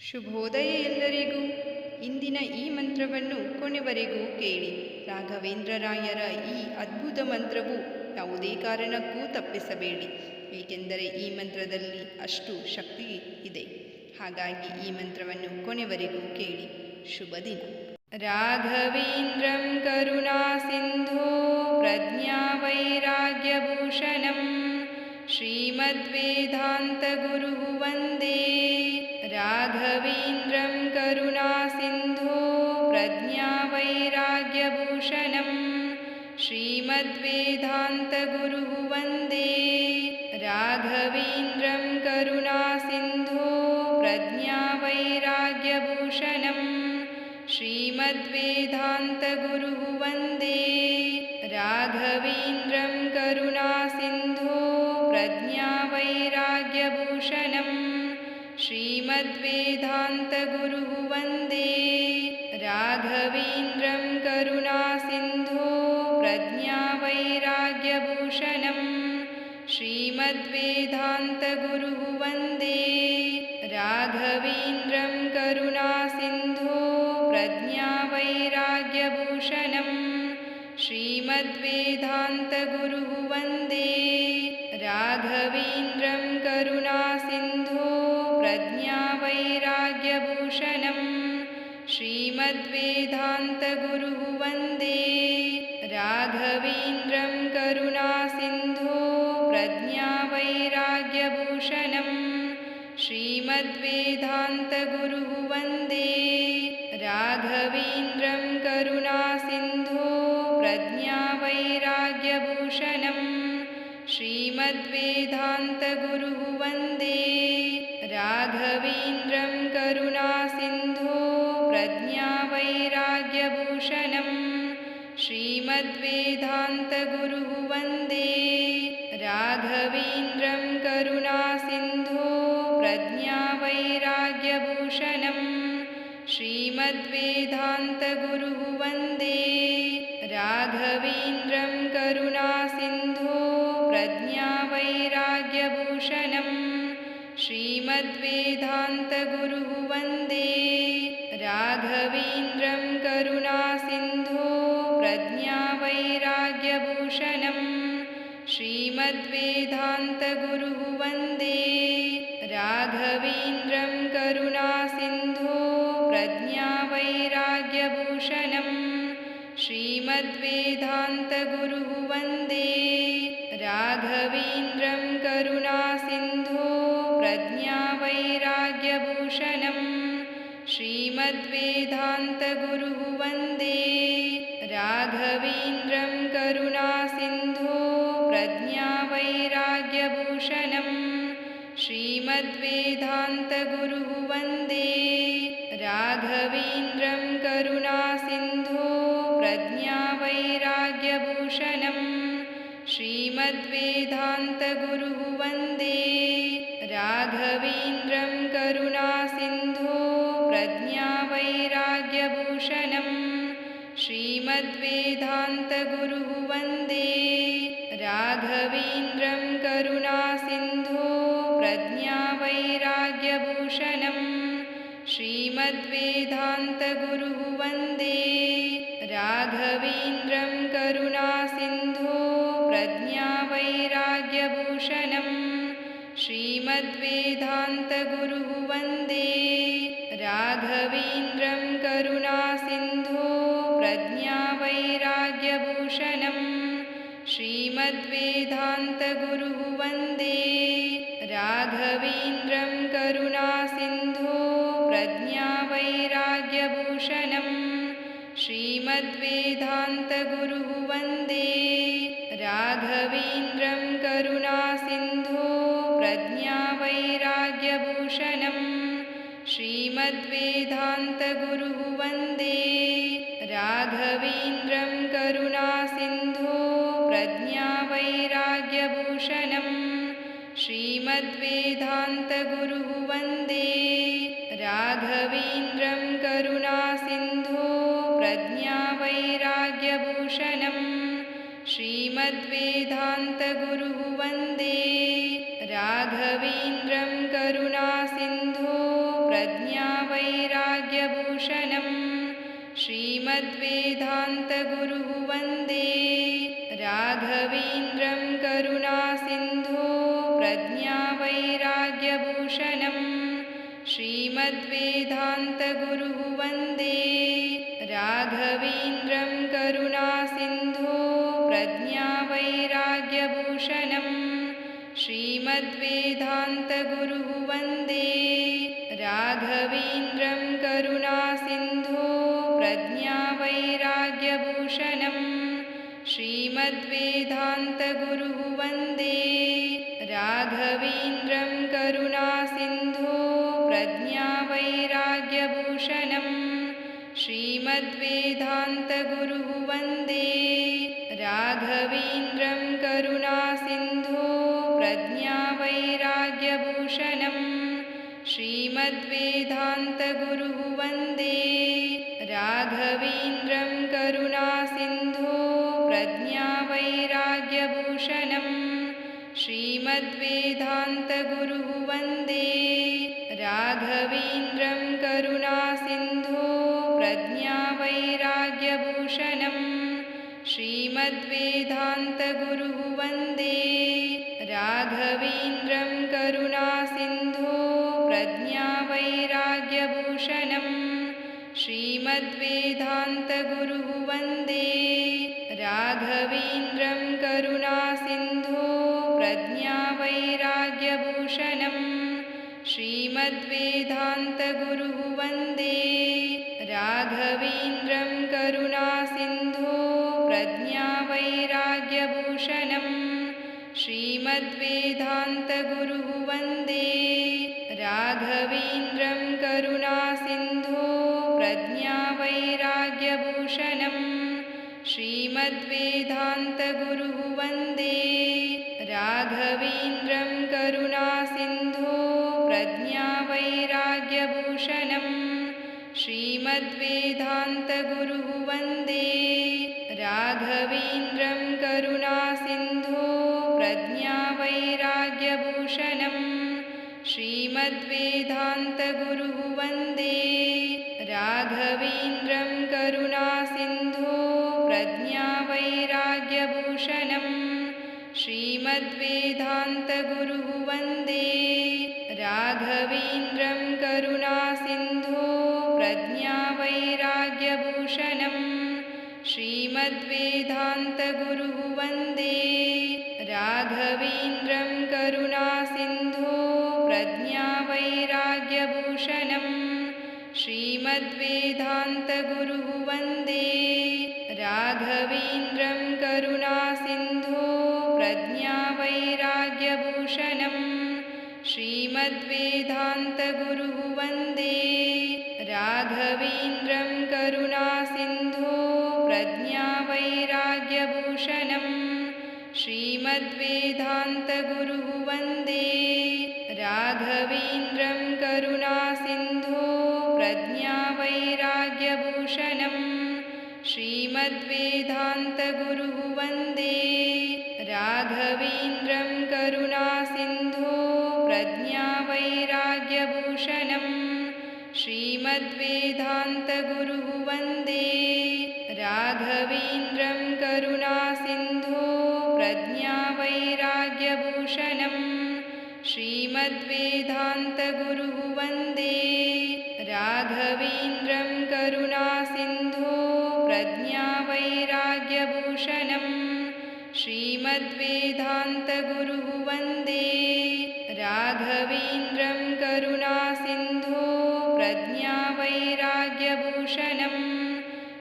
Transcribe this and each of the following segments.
ಶುಭೋದಯ ಎಲ್ಲರಿಗೂ. ಇಂದಿನ ಈ ಮಂತ್ರವನ್ನು ಕೊನೆವರೆಗೂ ಕೇಳಿ. ರಾಘವೇಂದ್ರರಾಯರ ಈ ಅದ್ಭುತ ಮಂತ್ರವು ಯಾವುದೇ ಕಾರಣಕ್ಕೂ ತಪ್ಪಿಸಬೇಡಿ, ಏಕೆಂದರೆ ಈ ಮಂತ್ರದಲ್ಲಿ ಅಷ್ಟು ಶಕ್ತಿ ಇದೆ. ಹಾಗಾಗಿ ಈ ಮಂತ್ರವನ್ನು ಕೊನೆವರೆಗೂ ಕೇಳಿ. ಶುಭ ದಿನ. ರಾಘವೇಂದ್ರಂ ಕರುಣಾ ಸಿಂಧೋ ಪ್ರಜ್ಞಾ ವೈರಾಗ್ಯಭೂಷಣಂ ಶ್ರೀಮದ್ವೇದಾಂತ ಗುರು ವಂದೇ. ರಾಘವೇಂದ್ರಂ ಕರುಣಾ ಸಿಂಧೋ ಪ್ರಜ್ಞಾ ವೈರಾಗ್ಯಭೂಷಣಂ ಶ್ರೀಮದ್ವೇದಾಂತ ಗುರು ವಂದೇ. ರಾಘವೇಂದ್ರಂ ಕರುಣಾ ಸಿಂಧೋ ಪ್ರಜ್ಞಾ ವೈರಾಗ್ಯಭೂಷಣಂ ಶ್ರೀಮದ್ವೇದಾಂತ ಗುರು ವಂದೇ. ರಾಘವೇಂದ್ರಂ ಕರುಣಾ ಸಿಂಧೋ ಪ್ರಜ್ಞಾ ವೈರಾಗ್ಯಭೂಷಣಂ ಶ್ರೀಮದ್ವೇದಾಂತ ಗುರು ವಂದೇ. ರಾಘವೇಂದ್ರಂ ಕರುಣಾ ಸಿಂಧೋ ಪ್ರಜ್ಞಾ ವೈರಾಗ್ಯಭೂಷಣಂ ಶ್ರೀಮದ್ವೇದಾಂತ ಗುರು ವಂದೇ. ರಾಘವೇಂದ್ರಂ ಕರುಣಾ ಸಿಂಧೋ ಪ್ರಜ್ಞಾ ವೈರಾಗ್ಯಭೂಷಣಂ ಶ್ರೀಮದ್ವೇದಾಂತ ಗುರು ವಂದೇ. ರಾಘವೇಂದ್ರಂ ಕರುಣಾ ಸಿಂಧೋ ಪ್ರಜ್ಞಾ ವೈರಾಗ್ಯಭೂಷಣಂ ಶ್ರೀಮದ್ವೇದಾಂತ ಗುರು ವಂದೇ. ರಾಘವೇಂದ್ರಂ ಕರುಣಾ ಸಿಂಧೋ ಪ್ರಜ್ಞಾ ವೈರಾಗ್ಯಭೂಷಣಂ ಶ್ರೀಮದ್ವೇದಾಂತ ಗುರು ವಂದೇ. ರಾಘವೇಂದ್ರಂ ಕರುಣಾ ಸಿಂಧೋ ಪ್ರಜ್ಞಾ ವೈರಾಗ್ಯಭೂಷಣಂ ಶ್ರೀಮದ್ವೇದಾಂತ ಗುರು ವಂದೇ. ರಾಘವೇಂದ್ರಂ ಕರುಣಾ ಸಿಂಧೋ ಪ್ರಜ್ಞಾ ವೈರಾಗ್ಯಭೂಷಣಂ ಶ್ರೀಮದ್ವೇದಾಂತ ಗುರು ವಂದೇ. ರಾಘವೇಂದ್ರಂ ಕರುಣಾ ಸಿಂಧೋ ಪ್ರಜ್ಞಾ ವೈರಾಗ್ಯಭೂಷಣಂ ಶ್ರೀಮದ್ವೇದಾಂತ ಗುರು ವಂದೇ. ರಾಘವೇಂದ್ರಂ ಕರುಣಾ ಸಿಂಧೋ ಪ್ರಜ್ಞಾ ವೈರಾಗ್ಯಭೂಷಣಂ ಶ್ರೀಮದ್ವೇದಾಂತ ಗುರು ವಂದೇ. ರಾಘವೇಂದ್ರಂ ಕರುಣಾ ಸಿಂಧೋ ಪ್ರಜ್ಞಾ ವೈರಾಗ್ಯಭೂಷಣಂ ಶ್ರೀಮದ್ವೇದಾಂತ ಗುರು ವಂದೇ. ರಾಘವೇಂದ್ರಂ ಕರುಣಾ ಸಿಂಧೋ ಪ್ರಜ್ಞಾ ವೈರಾಗ್ಯಭೂಷಣಂ ಶ್ರೀಮದ್ವೇದಾಂತ ಗುರು ವಂದೇ. ರಾಘವೇಂದ್ರಂ ಕರುಣಾ ಸಿಂಧೋ ಪ್ರಜ್ಞಾ ವೈರಾಗ್ಯಭೂಷಣಂ ಶ್ರೀಮದ್ವೇದಾಂತ ಗುರು ವಂದೇ. ರಾಘವೇಂದ್ರಂ ಕರುಣಾ ಸಿಂಧೋ ಪ್ರಜ್ಞಾ ವೈರಾಗ್ಯಭೂಷಣಂ ಶ್ರೀಮದ್ವೇದಾಂತ ಗುರು ವಂದೇ. ರಾಘವೇಂದ್ರಂ ಕರುಣಾ ಸಿಂಧೋ ಪ್ರಜ್ಞಾ ವೈರಾಗ್ಯಭೂಷಣಂ ಶ್ರೀಮದ್ವೇದಾಂತ ಗುರು ವಂದೇ. ರಾಘವೇಂದ್ರಂ ಕರುಣಾ ಸಿಂಧೋ ಪ್ರಜ್ಞಾ ವೈರಾಗ್ಯಭೂಷಣಂ ಶ್ರೀಮದ್ವೇದಾಂತ ಗುರು ವಂದೇ. ರಾಘವೇಂದ್ರಂ ಕರುಣಾ ಸಿಂಧೋ ಪ್ರಜ್ಞಾ ವೈರಾಗ್ಯಭೂಷಣಂ ಶ್ರೀಮದ್ವೇದಾಂತ ಗುರು ವಂದೇ. ರಾಘವೇಂದ್ರಂ ಕರುಣಾ ಸಿಂಧೋ ಪ್ರಜ್ಞಾ ವೈರಾಗ್ಯಭೂಷಣಂ ಶ್ರೀಮದ್ವೇದಾಂತ ಗುರು ವಂದೇ. ರಾಘವೇಂದ್ರಂ ಕರುಣಾ ಸಿಂಧೋ ಪ್ರಜ್ಞಾ ವೈರಾಗ್ಯಭೂಷಣಂ ಶ್ರೀಮದ್ವೇದಾಂತ ಗುರು ವಂದೇ. ರಾಘವೇಂದ್ರಂ ಕರುಣಾ ಸಿಂಧೋ ಪ್ರಜ್ಞಾ ವೈರಾಗ್ಯಭೂಷಣಂ ಶ್ರೀಮದ್ವೇದಾಂತ ಗುರು ವಂದೇ. ರಾಘವೇಂದ್ರಂ ಕರುಣಾ ಸಿಂಧೋ ಪ್ರಜ್ಞಾ ವೈರಾಗ್ಯಭೂಷಣಂ ಶ್ರೀಮದ್ವೇದಾಂತ ಗುರು ವಂದೇ. ರಾಘವೇಂದ್ರಂ ಕರುಣಾ ಸಿಂಧೋ ಪ್ರಜ್ಞಾ ವೈರಾಗ್ಯಭೂಷಣಂ ಶ್ರೀಮದ್ವೇದಾಂತ ಗುರು ವಂದೇ. ರಾಘವೇಂದ್ರಂ ಕರುಣಾ ಸಿಂಧೋ ಪ್ರಜ್ಞಾ ವೈರಾಗ್ಯಭೂಷಣಂ ಶ್ರೀಮದ್ವೇದಾಂತ ಗುರು ವಂದೇ. ರಾಘವೇಂದ್ರಂ ಕರುಣಾ ಸಿಂಧೋ ಪ್ರಜ್ಞಾ प्रज्ञावैराग्यभूषणं श्रीमद्वेदान्तगुरुः वन्दे राघवेन्द्रं करुणासिन्धो प्रज्ञावैराग्यभूषणं श्रीमद्वेदान्तगुरुः वन्दे राघवेन्द्रं करुणासिन्धो प्रज्ञावैराग्यभूषणं श्रीमद्वेदान्तगुरुः वन्दे राघवेन्द्रं करुणासिन्धो प्रज्ञावैराग्यभूषणं श्रीमद्वेदान्तगुरुः वन्दे राघवेन्द्रं करुणासिन्धो प्रज्ञावैराग्यभूषणं श्रीमद्वेदान्तगुरुः वन्दे राघवेन्द्रं करुणासिन्धो प्रज्ञावैराग्यभूषणं श्रीमद्वेदान्तगुरुः वन्दे राघवेन्द्रं करुणासिन्धो प्रज्ञावैराग्यभूषणं श्रीमद्वेदान्तगुरुः वन्दे राघवेन्द्रं करुणासिन्धो प्रज्ञावैराग्यभूषणं श्रीमद्वेदान्तगुरुः वन्दे राघवेन्द्रं करुणासिन्धो प्रज्ञावैराग्यभूषणं श्रीमद्वेदान्तगुरुः वन्दे राघवेन्द्रं करुणासिन्धो प्रज्ञावैराग्यभूषणं श्रीमद्वेदान्तगुरुः वन्दे राघवेन्द्रं करुणासिन्धो प्रज्ञावैराग्यभूषणं श्रीमद्वेदान्तगुरुः वन्दे राघवेन्द्रं करुणासिन्धो प्रज्ञावैराग्यभूषणं श्रीमद्वेदान्तगुरुः वन्दे राघवेन्द्रं करुणासिन्धो प्रज्ञावैराग्यभूषणं श्रीमद्वेदान्तगुरुः वन्दे राघवेन्द्रं करुणासिन्धो प्रज्ञावैराग्यभूषणं श्रीमद्वेदान्तगुरुः वन्दे राघवेन्द्रं करुणासिन्धो प्रज्ञावैराग्यभूषणं श्रीमद्वेदान्तगुरुः वन्दे राघवेन्द्रं करुणासिन्धो प्रज्ञावैराग्यभूषणं श्रीमद्वेदान्तगुरुः वन्दे राघवेन्द्रं करुणासिन्धो प्रज्ञावैराग्यभूषणं श्रीमद्वेदान्तगुरुः वन्दे राघवेन्द्रं करुणासिन्धो प्रज्ञावैराग्यभूषणं श्रीमद्वेदान्तगुरुः वन्दे राघवेन्द्रं करुणासिन्धो प्रज्ञावैराग्यभूषणं श्रीमद्वेदान्तगुरुः वन्दे राघवेन्द्रं करुणासिन्धो प्रज्ञावैराग्यभूषणं श्रीमद्वेदान्तगुरुः वन्दे राघवेन्द्रं करुणासिन्धो प्रज्ञावैराग्यभूषणं श्रीमद्वेदान्तगुरुः वन्दे राघवेन्द्रं करुणासिन्धो प्रज्ञावैराग्यभूषणं श्रीमद्वेदान्तगुरुः वन्दे राघवेन्द्रं करुणासिन्धो प्रज्ञावैराग्यभूषणं श्रीमद्वेदान्तगुरुः वन्दे राघवेन्द्रं करुणासिन्धो प्रज्ञावैराग्यभूषणं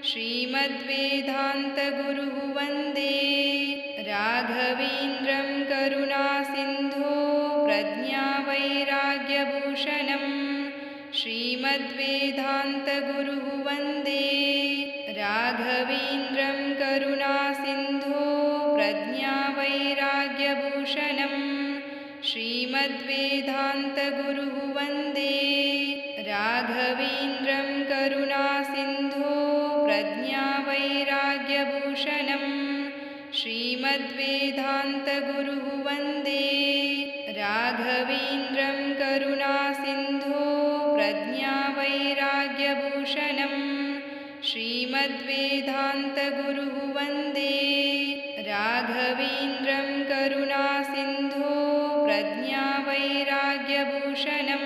श्रीमद्वेदान्तगुरुः वन्दे राघवेन्द्रं करुणासिन्धो प्रज्ञावैराग्यभूषणं श्रीमद्वेदान्तगुरुः वन्दे राघवेन्द्रं करुणासिन्धो प्रज्ञावैराग्यभूषणं श्रीमद्वेदान्तगुरुः वन्दे राघवेन्द्रं करुणासिन्धो प्रज्ञावैराग्यभूषणं श्रीमद्वेदान्तगुरुः वन्दे राघवेन्द्रं करुणासिन्धो प्रज्ञा प्रज्ञावैराग्यभूषणं श्रीमद्वेदान्तगुरुः वन्दे राघवेन्द्रं करुणासिन्धो प्रज्ञावैराग्यभूषणं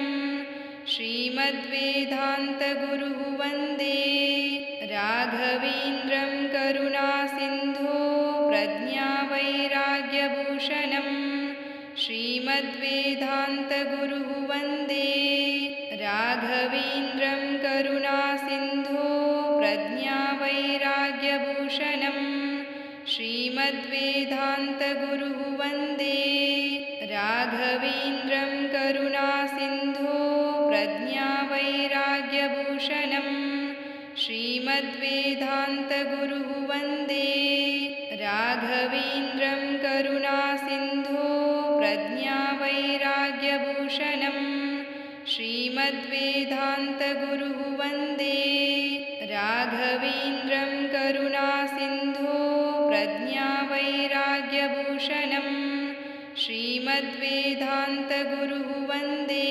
श्रीमद्वेदान्तगुरुः वन्दे राघवेन्द्रं करुणासिन्धो प्रज्ञावैराग्यभूषणं श्रीमद्वेदान्तगुरुः वन्दे राघवेन्द्रं करुणासिन्धो प्रज्ञावैराग्यभूषणं श्रीमद्वेदान्तगुरुः वन्दे राघवेन्द्रं करुणासिन्धो प्रज्ञावैराग्यभूषणं श्रीमद्वेदान्तगुरुः वन्दे राघवेन्द्रं करुणासिन्धो प्रज्ञावैराग्यभूषणं श्रीमद्वेदान्तगुरुः वन्दे राघवेन्द्रं करुणासिन्धो प्रज्ञावैराग्यभूषणं श्रीमद्वेदान्तगुरुः वन्दे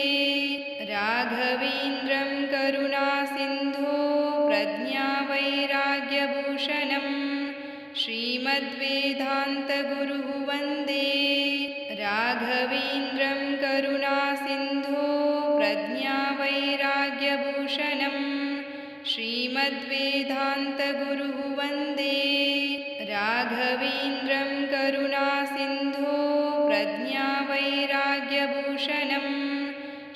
राघवेन्द्रं करुणासिन्धो प्रज्ञावैराग्यभूषणं श्रीमद्वेदान्तगुरुः वन्दे राघवेन्द्रं करुणासिन्धो प्रज्ञावैराग्यभूषणं श्रीमद्वेदान्तगुरुः वन्दे राघवेन्द्रं करुणासिन्धो प्रज्ञावैराग्यभूषणं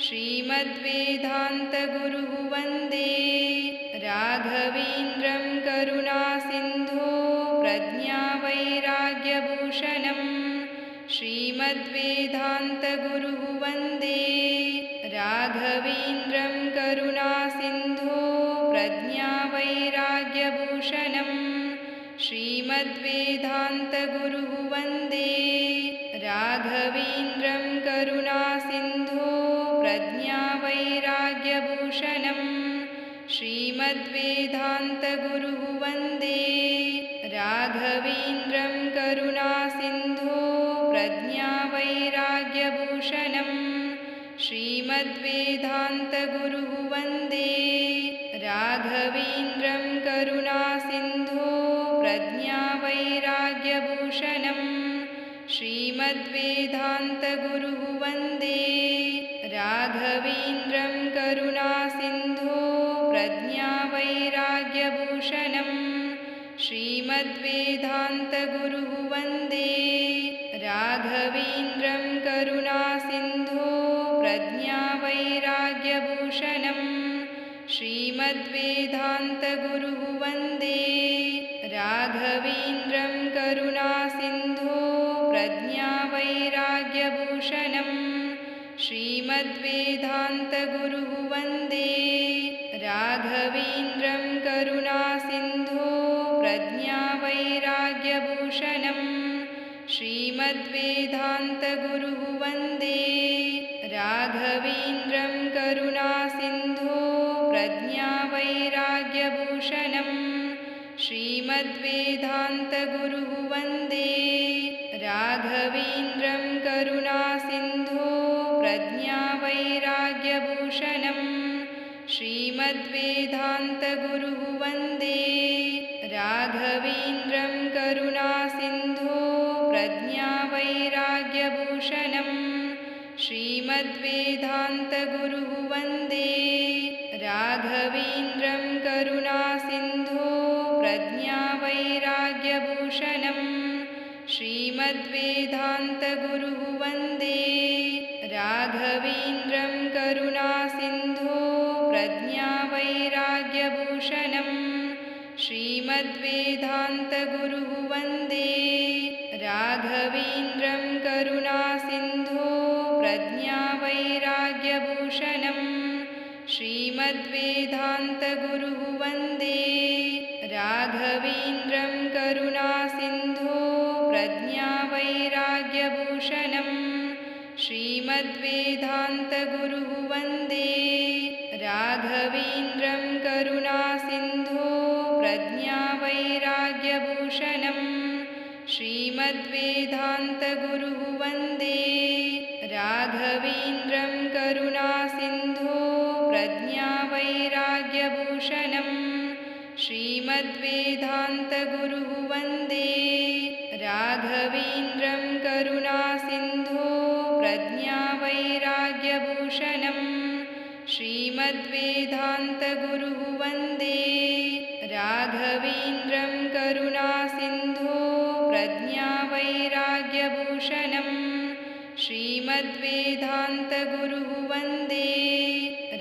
श्रीमद्वेदान्तगुरुः वन्दे राघवेन्द्रं करुणासिन्धो प्रज्ञावैराग्यभूषणं श्रीमद्वेदान्तगुरुः वन्दे राघवेन्द्रं करुणासिन्धो प्रज्ञावैराग्यभूषणं श्रीमद्वेदान्तगुरुः वन्दे राघवेन्द्रं करुणासिन्धो प्रज्ञावैराग्यभूषणं श्रीमद्वेदान्तगुरुः वन्दे राघवेन्द्रं करुणासिन्धो प्रज्ञावैराग्यभूषणं श्रीमद्वेदान्तगुरुः वन्दे राघवेन्द्रं करुणासिन्धो प्रज्ञावैराग्यभूषणं श्रीमद्वेदान्तगुरुः वन्दे राघवेन्द्रं करुणासिन्धो प्रज्ञावैराग्यभूषणं श्रीमद्वेदान्तगुरुः वन्दे राघवेन्द्रं करुणासिन्धो प्रज्ञावैराग्यभूषणं श्रीमद्वेदान्तगुरुः वन्दे राघवेन्द्रं करुणासिन्धो प्रज्ञावैराग्यभूषणं श्रीमद्वेदान्तगुरुः वन्दे राघवेन्द्रं करुणासिन्धो प्रज्ञावैराग्यभूषणं श्रीमद्वेदान्तगुरुः वन्दे राघवेन्द्रं करुणासिन्धो प्रज्ञावैराग्यभूषणं श्रीमद्वेदान्तगुरुः वन्दे राघवेन्द्रं करुणासिन्धो प्रज्ञावैराग्यभूषणं श्रीमद्वेदान्तगुरुः वन्दे राघवेन्द्रं करुणासिन्धो प्रज्ञावैराग्यभूषणं श्रीमद्वेदान्तगुरुः वन्दे राघवेन्द्रं करुणासिन्धो प्रज्ञावैराग्यभूषणं श्रीमद्वेदान्तगुरुः वन्दे राघवेन्द्रं करुणासिन्धो प्रज्ञावैराग्यभूषणं श्रीमद्वेदान्तगुरुः वन्दे राघवेन्द्रं करुणासिन्धो प्रज्ञावैराग्यभूषणं श्रीमद्वेदान्तगुरुः वन्दे राघवेन्द्रं करुणासिन्धो प्रज्ञावैराग्यभूषणं श्रीमद्वेदान्तगुरुः वन्दे राघवेन्द्रं करुणासिन्धो प्रज्ञावैराग्यभूषणं श्रीमद्वेदान्तगुरुः वन्दे राघवेन्द्रं करुणासिन्धो प्रज्ञावैराग्यभूषणं प्रज्ञावैराग्यभूषणं श्रीमद्वेदान्तगुरुः वन्दे राघवेन्द्रं करुणासिन्धो प्रज्ञावैराग्यभूषणं श्रीमद्वेदान्तगुरुः वन्दे राघवेन्द्रं करुणासिन्धो प्रज्ञावैराग्यभूषणं श्रीमद्वेदान्तगुरुः वन्दे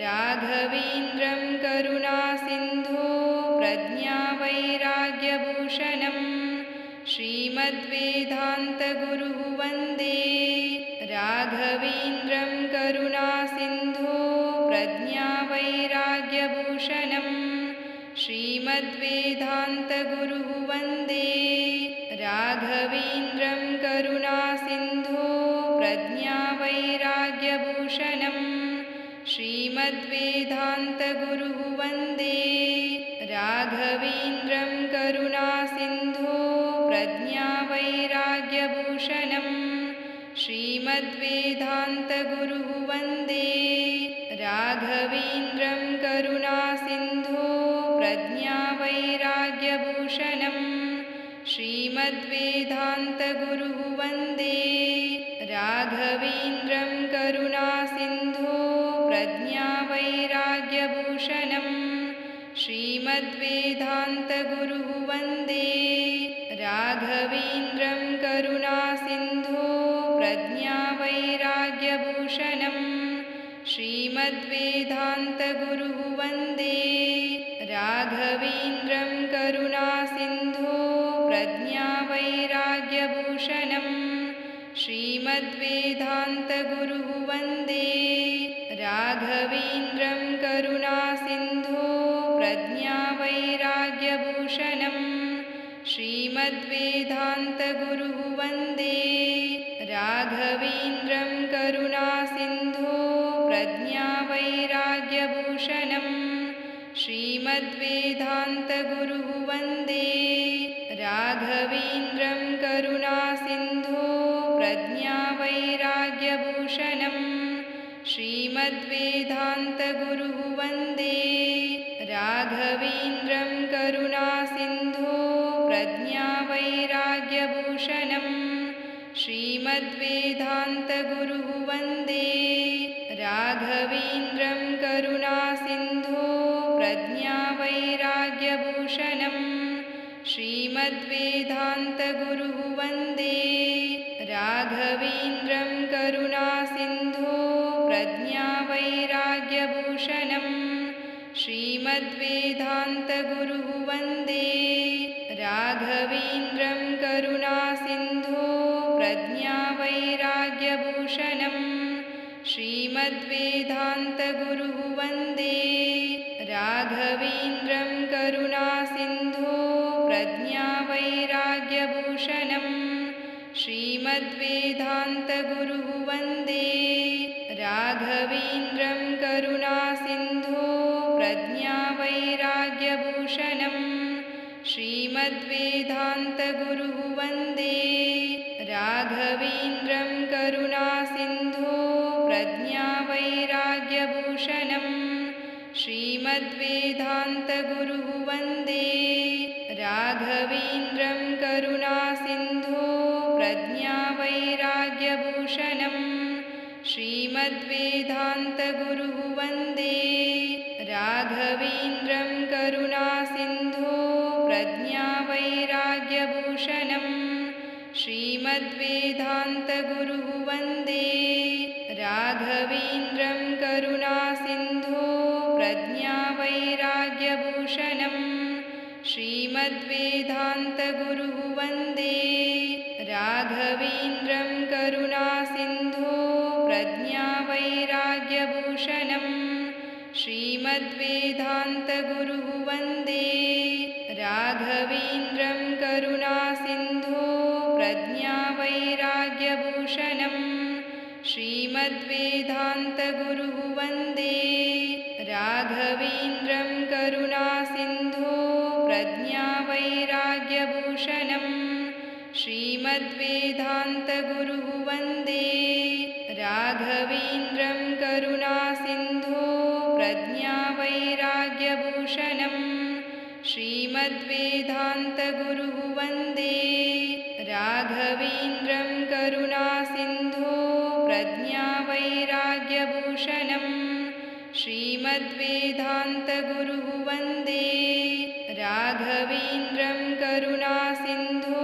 राघवेन्द्रं करुणासिन्धो प्रज्ञावैराग्यभूषणं श्रीमद्वेदान्तगुरुः वन्दे राघवेन्द्रं करुणासिन्धो प्रज्ञावैराग्यभूषणं श्रीमद्वेदान्तगुरुः वन्दे राघवेन्द्रं करुणासिन्धो प्रज्ञावैराग्यभूषणं श्रीमद्वेदान्तगुरुः वन्दे राघवेन्द्रं करुणासिन्धो प्रज्ञावैराग्यभूषणं श्रीमद्वेदान्तगुरुः वन्दे राघवेन्द्रं करुणासिन्धो प्रज्ञावैराग्यभूषणं श्रीमद्वेदान्तगुरुः वन्दे राघवेन्द्रं करुणासिन्धो प्रज्ञावैराग्यभूषणं श्रीमद्वेदान्तगुरुः वन्दे राघवेन्द्रं करुणासिन्धो प्रज्ञावैराग्यभूषणं श्रीमद्वेदान्तगुरुः वन्दे राघवेन्द्रं करुणासिन्धो प्रज्ञावैराग्यभूषणं श्रीमद्वेदान्तगुरुः वन्दे राघवेन्द्रं करुणासिन्धो प्रज्ञावैराग्यभूषणं श्रीमद्वेदान्तगुरुः वन्दे राघवेन्द्रं करुणासिन्धो प्रज्ञावैराग्यभूषणं श्रीमद्वेदान्तगुरुः वन्दे राघवेन्द्रं करुणासिन्धो प्रज्ञावैराग्यभूषणं श्रीमद्वेदान्तगुरुः वन्दे राघवेन्द्रं करुणासिन्धो प्रज्ञावैराग्यभूषणं श्रीमद्वेदान्तगुरुः वन्दे राघवेन्द्रं करुणासिन्धो प्रज्ञावैराग्यभूषणं श्रीमद्वेदान्तगुरुः वन्दे राघवेन्द्रं करुणासिन्धो प्रज्ञावैराग्यभूषणं श्रीमद्वेदान्तगुरुः वन्दे राघवेन्द्रं करुणासिन्धो प्रज्ञावैराग्यभूषणं श्रीमद्वेदान्तगुरुः वन्दे राघवेन्द्रं करुणासिन्धो प्रज्ञावैराग्यभूषणं श्रीमद्वेदान्तगुरुः वन्दे राघवेन्द्रं करुणासिन्धो प्रज्ञावैराग्यभूषणं श्रीमद्वेदान्तगुरुः वन्दे राघवेन्द्रं करुणासिन्धो प्रज्ञावैराग्यभूषणं श्रीमद्वेदान्तगुरुः वन्दे राघवेन्द्रं करुणासिन्धो प्रज्ञावैराग्यभूषणं श्रीमद्वेदान्तगुरुः वन्दे राघवेन्द्रं करुणासिन्धो प्रज्ञावैराग्यभूषणं श्रीमद्वेदान्तगुरुः वन्दे राघवेन्द्रं करुणासिन्धो प्रज्ञावैराग्यभूषणं श्रीमद्वेदान्तगुरुः वन्दे राघवेन्द्रं करुणासिन्धो प्रज्ञावैराग्यभूषणं श्रीमद्वेदान्तगुरुः वन्दे राघवेन्द्रं करुणासिन्धो प्रज्ञावैराग्यभूषणं श्रीमद्वेदान्तगुरुः वन्दे राघवेन्द्रं करुणासिन्धो प्रज्ञावैराग्यभूषणं श्रीमद्वेदान्तगुरुः वन्दे राघवेन्द्रं करुणासिन्धो प्रज्ञावैराग्यभूषणं श्रीमद्वेदान्तगुरुः वन्दे राघवेन्द्रं करुणासिन्धो प्रज्ञावैराग्यभूषणं श्रीमद्वेदान्तगुरुः वन्दे राघवेन्द्रं करुणासिन्धो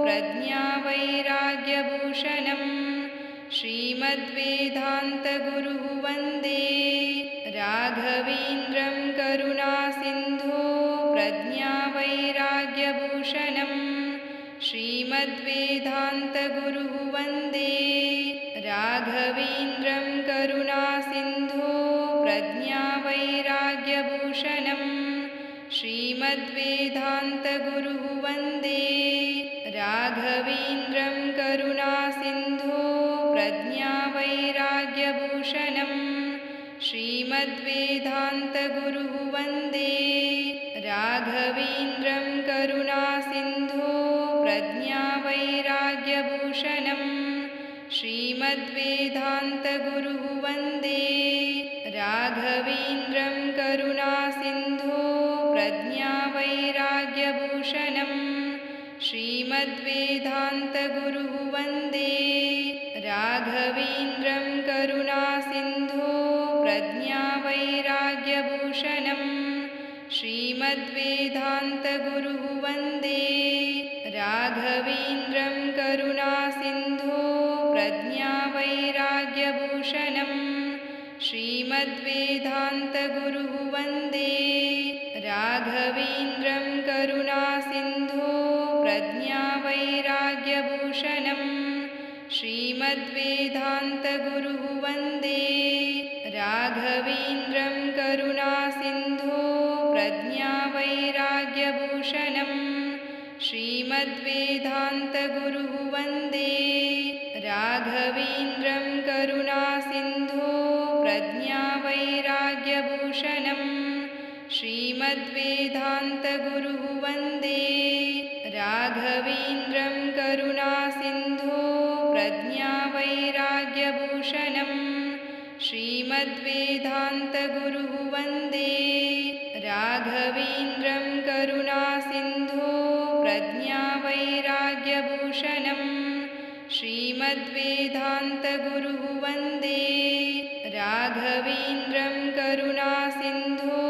प्रज्ञावैराग्यभूषणं श्रीमद्वेदान्तगुरुः वन्दे राघवेन्द्रं करुणासिन्धो प्रज्ञावैराग्यभूषणं श्रीमद्वेदान्तगुरुः वन्दे राघवेन्द्रं करुणासिन्धो प्रज्ञावैराग्यभूषणं श्रीमद्वेदान्तगुरुः वन्दे राघवेन्द्रं करुणासिन्धो प्रज्ञावैराग्यभूषणं श्रीमद्वेदान्तगुरुः वन्दे राघवेन्द्रं करुणासिन्धो प्रज्ञावैराग्यभूषणं श्रीमद्वेदान्तगुरुः वन्दे राघवेन्द्रं करुणासिन्धो प्रज्ञावैराग्यभूषणं श्रीमद्वेदान्तगुरुः वन्दे राघवेन्द्रं करुणासिन्धो प्रज्ञावैराग्यभूषणं श्रीमद्वेदान्तगुरुः वन्दे राघवेन्द्रं करुणासिन्धो प्रज्ञावैराग्यभूषणं श्रीमद्वेदान्तगुरुः वन्दे राघवेन्द्रं करुणासिन्धो प्रज्ञावैराग्यभूषणं श्रीमद्वेदान्तगुरुः वन्दे राघवेन्द्रं करुणासिन्धो प्रज्ञावैराग्यभूषणं श्रीमद्वेदान्तगुरुः वन्दे राघवेन्द्रं करुणासिन्धो प्रज्ञावैराग्यभूषणं श्रीमद्वेदान्तगुरुः वन्दे राघवेन्द्रं करुणासिन्धो प्रज्ञावैराग्यभूषणं श्रीमद्वेदान्तगुरुः वन्दे राघवेन्द्रं करुणासिन्धो प्रज्ञावैराग्यभूषणं श्रीमद्वेदान्तगुरुः वन्दे राघवेन्द्रं करुणासिन्धो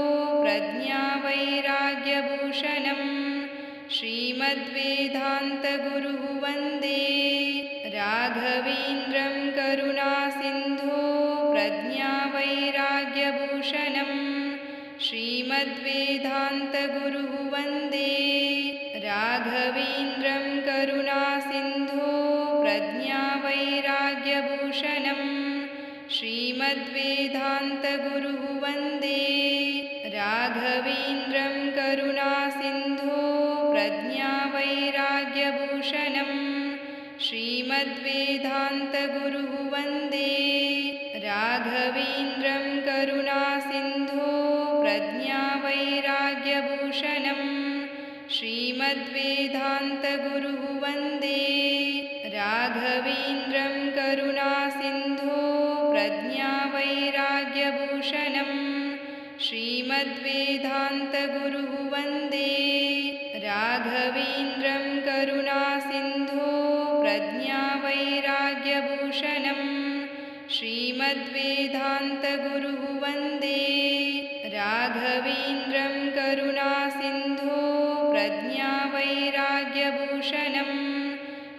प्रज्ञावैराग्यभूषणं श्रीमद्वेदान्तगुरुः वन्दे राघवेन्द्रं करुणासिन्धो प्रज्ञावैराग्यभूषणं श्रीमद्वेदान्तगुरुः वन्दे राघवेन्द्रं करुणासिन्धो प्रज्ञावैराग्यभूषणं श्रीमद्वेदान्तगुरुः वन्दे राघवेन्द्रं करुणासिन्धो प्रज्ञावैराग्यभूषणं श्रीमद्वेदान्तगुरुः वन्दे राघवेन्द्रं करुणासिन्धो प्रज्ञावैराग्यभूषणं श्रीमद्वेदान्तगुरुः वन्दे राघवेन्द्रं करुणासिन्धो प्रज्ञावैराग्यभूषणं श्रीमद्वेदान्तगुरुः वन्दे राघवेन्द्रं करुणासिन्धो प्रज्ञावैराग्यभूषणं श्रीमद्वेदान्तगुरुः वन्दे राघवेन्द्रं करुणासिन्धो प्रज्ञावैराग्यभूषणं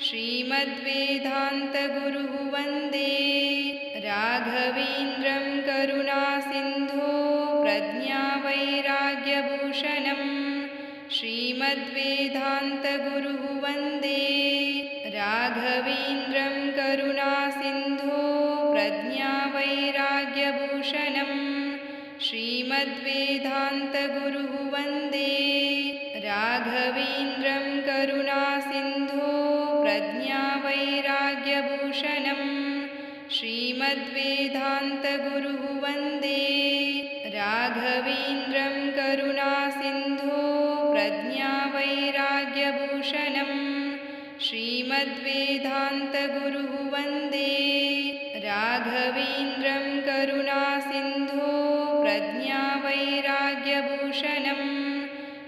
श्रीमद्वेदान्तगुरुः वन्दे राघवेन्द्रं करुणासिन्धो प्रज्ञावैराग्यभूषणं श्रीमद्वेदान्तगुरुः वन्दे राघवेन्द्रं करुणासिन्धो प्रज्ञावैराग्यभूषणं श्रीमद्वेदान्तगुरुः वन्दे राघवेन्द्रं करुणासिन्धो प्रज्ञावैराग्यभूषणं श्रीमद्वेदान्तगुरुः वन्दे राघवेन्द्रं करुणासिन्धो प्रज्ञावैराग्यभूषणं श्रीमद्वेदान्तगुरुः वन्दे राघवेन्द्रं करुणासिन्धो प्रज्ञावैराग्यभूषणं प्रज्ञावैराग्यभूषणं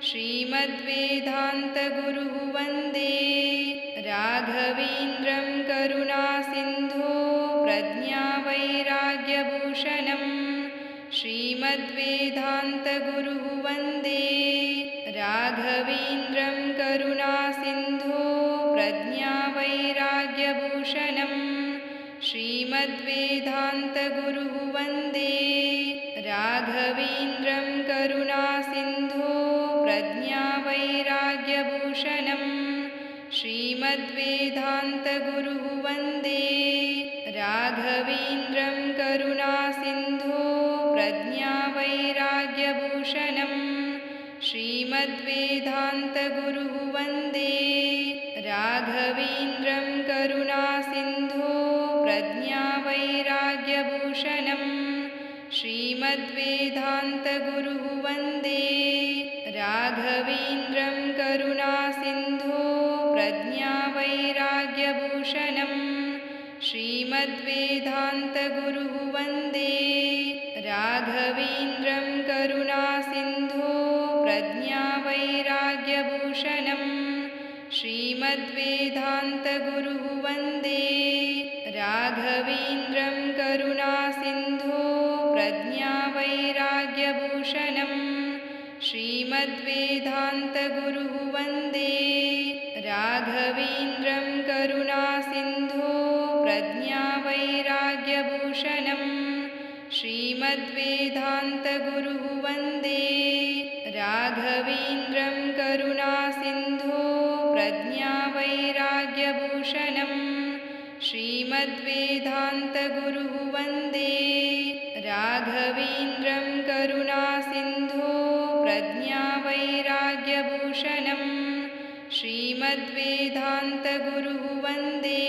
श्रीमद्वेदान्तगुरुः वन्दे राघवेन्द्रं करुणासिन्धो प्रज्ञावैराग्यभूषणं श्रीमद्वेदान्तगुरुः वन्दे राघवेन्द्रं करुणासिन्धो प्रज्ञावैराग्यभूषणं श्रीमद्वेदान्तगुरुः वन्दे राघवेन्द्रं करुणासिन्धो प्रज्ञावैराग्यभूषणं श्रीमद्वेदान्तगुरुः वन्दे राघवेन्द्रं करुणासिन्धो प्रज्ञावैराग्यभूषणं श्रीमद्वेदान्तगुरुः वन्दे राघवेन्द्रं करुणासिन्धो प्रज्ञावैराग्यभूषणं श्रीमद्वेदान्तगुरुः वन्दे राघवेन्द्रं करुणासिन्धो प्रज्ञावैराग्यभूषणं श्रीमद्वेदान्तगुरुः वन्दे राघवेन्द्रं करुणासिन्धो प्रज्ञावैराग्यभूषणं श्रीमद्वेदान्तगुरुः वन्दे राघवेन्द्रं करुणासिन्धो प्रज्ञावैराग्यभूषणं श्रीमद्वेदान्तगुरुः वन्दे राघवेन्द्रं करुणासिन्धो प्रज्ञावैराग्यभूषणं श्रीमद्वेदान्तगुरुः वन्दे राघवेन्द्रं करुणासिन्धो प्रज्ञावैराग्यभूषणं श्रीमद्वेदान्तगुरुः वन्दे राघवेन्द्रं करुणासिन्धो प्रज्ञावैराग्यभूषणं श्रीमद्वेदान्तगुरुः वन्दे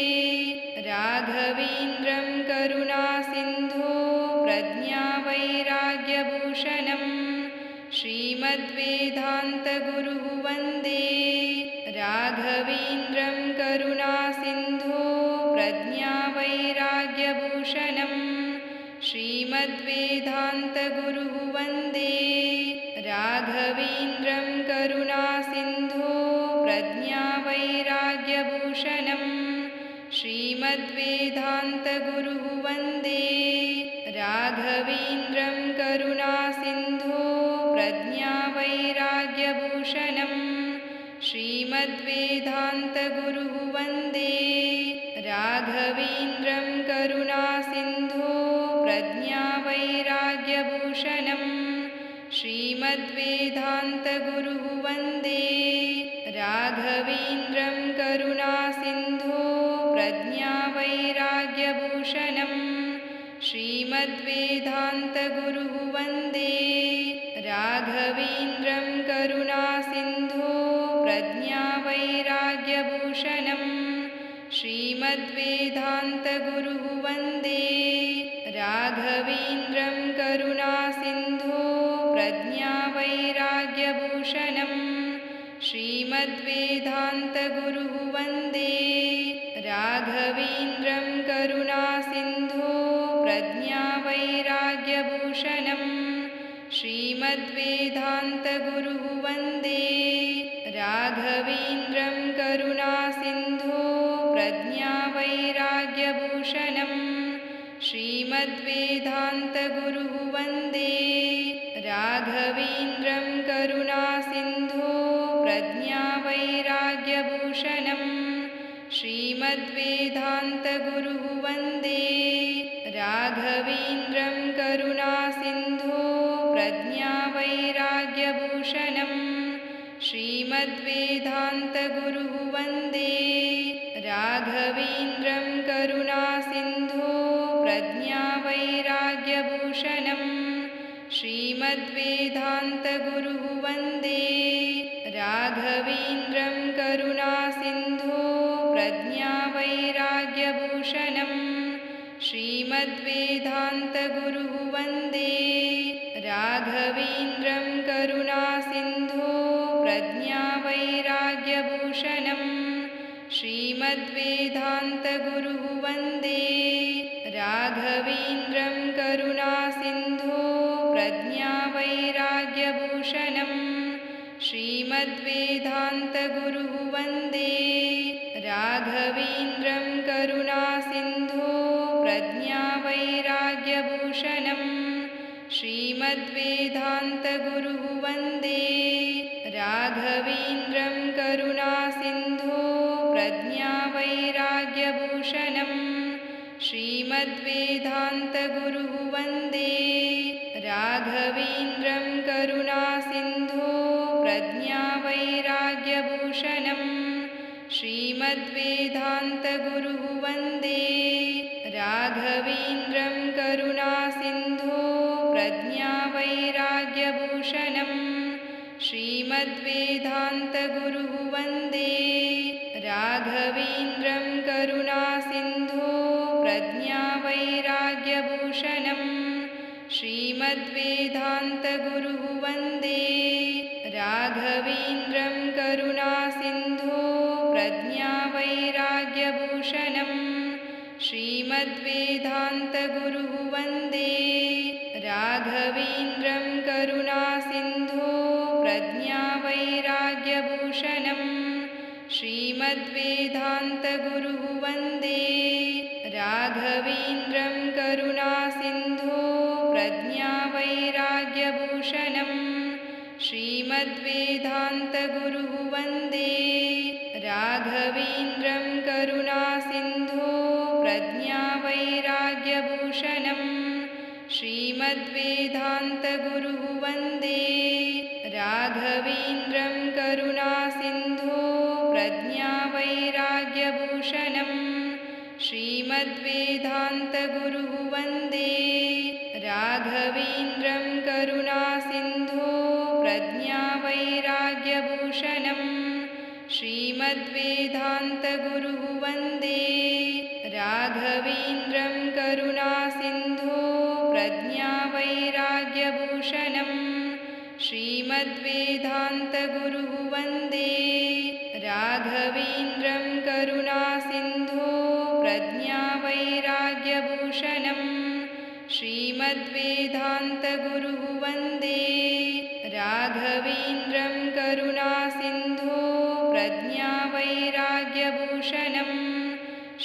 राघवेन्द्रं करुणासिन्धो प्रज्ञावैराग्यभूषणं श्रीमद्वेदान्तगुरुः वन्दे राघवेन्द्रं करुणासिन्धो प्रज्ञावैराग्यभूषणं श्रीमद्वेदान्तगुरुः वन्दे राघवेन्द्रं करुणासिन्धो प्रज्ञावैराग्यभूषणं श्रीमद्वेदान्तगुरुः वन्दे राघवेन्द्रं करुणासिन्धो प्रज्ञावैराग्यभूषणं श्रीमद्वेदान्तगुरुः वन्दे राघवेन्द्रं करुणासिन्धो प्रज्ञावैराग्यभूषणं श्रीमद्वेदान्तगुरुः वन्दे राघवेन्द्रं करुणासिन्धो प्रज्ञावैराग्यभूषणं श्रीमद्वेदान्तगुरुः वन्दे राघवेन्द्रं करुणासिन्धो प्रज्ञावैराग्यभूषणं श्रीमद्वेदान्तगुरुः वन्दे राघवेन्द्रं करुणासिन्धो प्रज्ञावैराग्यभूषणं श्रीमद्वेदान्तगुरुः वन्दे राघवेन्द्रं करुणासिन्धो प्रज्ञावैराग्यभूषणं श्रीमद्वेदान्तगुरुः वन्दे राघवेन्द्रं करुणासिन्धो प्रज्ञावैराग्यभूषणं श्रीमद्वेदान्तगुरुः वन्दे राघवेन्द्रं करुणासिन्धो प्रज्ञावैराग्यभूषणं श्रीमद्वेदान्तगुरुः वन्दे राघवेन्द्रं करुणासिन्धो प्रज्ञावैराग्यभूषणं श्रीमद्वेदान्तगुरुः वन्दे राघवेन्द्रं करुणासिन्धो प्रज्ञावैराग्यभूषणं श्रीमद्वेदान्तगुरुः वन्दे राघवेन्द्रं करुणासिन्धो प्रज्ञावैराग्यभूषणं श्रीमद्वेदान्तगुरुः वन्दे राघवेन्द्रं करुणासिन्धो प्रज्ञावैराग्यभूषणं श्रीमद्वेदान्तगुरुः वन्दे राघवेन्द्रं करुणासिन्धो प्रज्ञावैराग्यभूषणं श्रीमद्वेदान्तगुरुः वन्दे राघवेन्द्रं करुणासिन्धो प्रज्ञावैराग्यभूषणं श्रीमद्वेदान्तगुरुः वन्दे राघवेन्द्रं करुणासिन्धो प्रज्ञावैराग्यभूषणं श्रीमद्वेदान्तगुरुः वन्दे राघवेन्द्रं करुणासिन्धो प्रज्ञावैराग्यभूषणं श्रीमद्वेदान्तगुरुः वन्दे राघवेन्द्रं करुणासिन्धो प्रज्ञावैराग्यभूषणं श्रीमद्वेदान्तगुरुः वन्दे राघवेन्द्रं करुणासिन्धो प्रज्ञावैराग्यभूषणं श्रीमद्वेदान्तगुरुः वन्दे राघवेन्द्रं करुणासिन्धो प्रज्ञावैराग्यभूषणं श्रीमद्वेदान्तगुरुः वन्दे राघवेन्द्रं करुणासिन्धो प्रज्ञावैराग्यभूषणं श्रीमद्वेदान्तगुरुः वन्दे राघवेन्द्रं करुणासिन्धो प्रज्ञावैराग्यभूषणं श्रीमद्वेदान्तगुरुः वन्दे राघवेन्द्रं करुणासिन्धो प्रज्ञावैराग्यभूषणं श्रीमद्वेदान्तगुरुः वन्दे राघवेन्द्रं करुणासिन्धो प्रज्ञावैराग्यभूषणं श्रीमद्वेदान्तगुरुः वन्दे राघवेन्द्रं करुणासिन्धो प्रज्ञावैराग्यभूषणं श्रीमद्वेदान्तगुरुः वन्दे राघवेन्द्रं करुणासिन्धो प्रज्ञावैराग्यभूषणं श्रीमद्वेदान्तगुरुः वन्दे राघवेन्द्रं करुणासिन्धो प्रज्ञावैराग्यभूषणं श्रीमद्वेदान्तगुरुः वन्दे राघवेन्द्रं करुणासिन्धो प्रज्ञावैराग्यभूषणं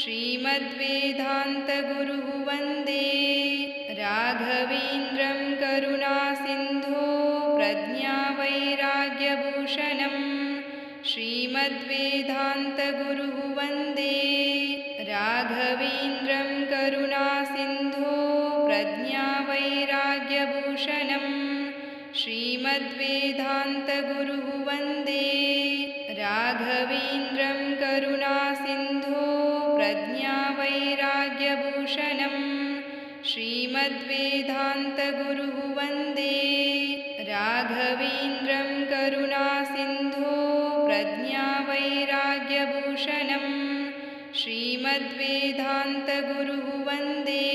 श्रीमद्वेदान्तगुरुः वन्दे राघवेन्द्रं करुणासिन्धो प्रज्ञावैराग्यभूषणं श्रीमद्वेदान्तगुरुः वन्दे राघवेन्द्रं करुणासिन्धो प्रज्ञावैराग्यभूषणं श्रीमद्वेदान्तगुरुः वन्दे राघवेन्द्रं करुणासिन्धो प्रज्ञावैराग्यभूषणं श्रीमद्वेदान्तगुरुः वन्दे राघवेन्द्रं करुणासिन्धो प्रज्ञावैराग्यभूषणं श्रीमद्वेदान्तगुरुः वन्दे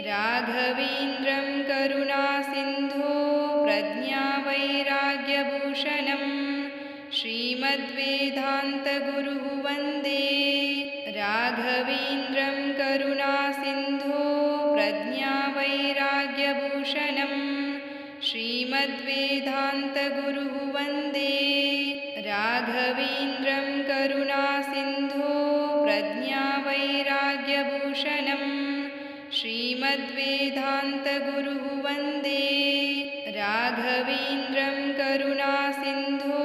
राघवेन्द्रं करुणासिन्धो प्रज्ञावैराग्यभूषणं श्रीमद्वेदान्तगुरुः वन्दे राघवेन्द्रं करुणासिन्धो प्रज्ञावैराग्यभूषणं श्रीमद्वेदान्तगुरुः वन्दे राघवेन्द्रं करुणासिन्धो प्रज्ञावैराग्यभूषणं श्रीमद्वेदान्तगुरुः वन्दे राघवेन्द्रं करुणासिन्धो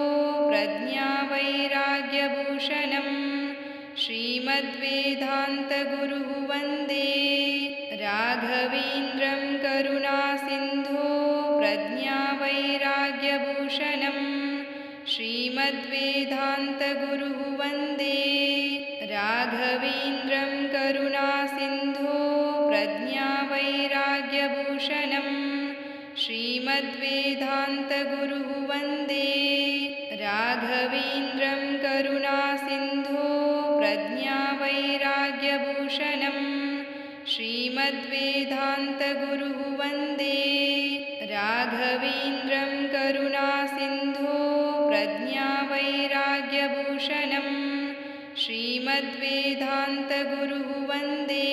प्रज्ञावैराग्यभूषणं श्रीमद्वेदान्तगुरुः वन्दे राघवेन्द्रं करुणासिन्धो प्रज्ञावैराग्यभूषणं श्रीमद्वेदान्तगुरुः वन्दे राघवेन्द्रं करुणासिन्धो प्रज्ञावैराग्यभूषणं श्रीमद्वेदान्तगुरुः वन्दे राघवेन्द्रं करुणासिन्धो प्रज्ञावैराग्यभूषणं श्रीमद्वेदान्तगुरुः वन्दे राघवेन्द्रं करुणासिन्धो प्रज्ञावैराग्यभूषणं श्रीमद्वेदान्तगुरुः वन्दे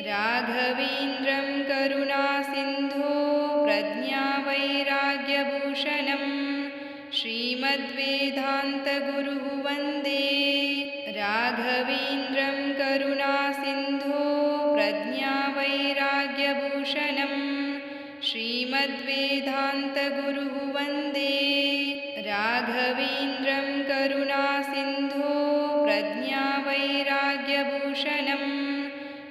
राघवेन्द्रं करुणासिन्धो प्रज्ञावैराग्यभूषणं श्रीमद्वेदान्तगुरुः वन्दे राघवेन्द्रं करुणासिन्धो प्रज्ञावैराग्यभूषणं श्रीमद्वेदान्तगुरुः वन्दे राघवेन्द्रं करुणासिन्धो प्रज्ञावैराग्यभूषणं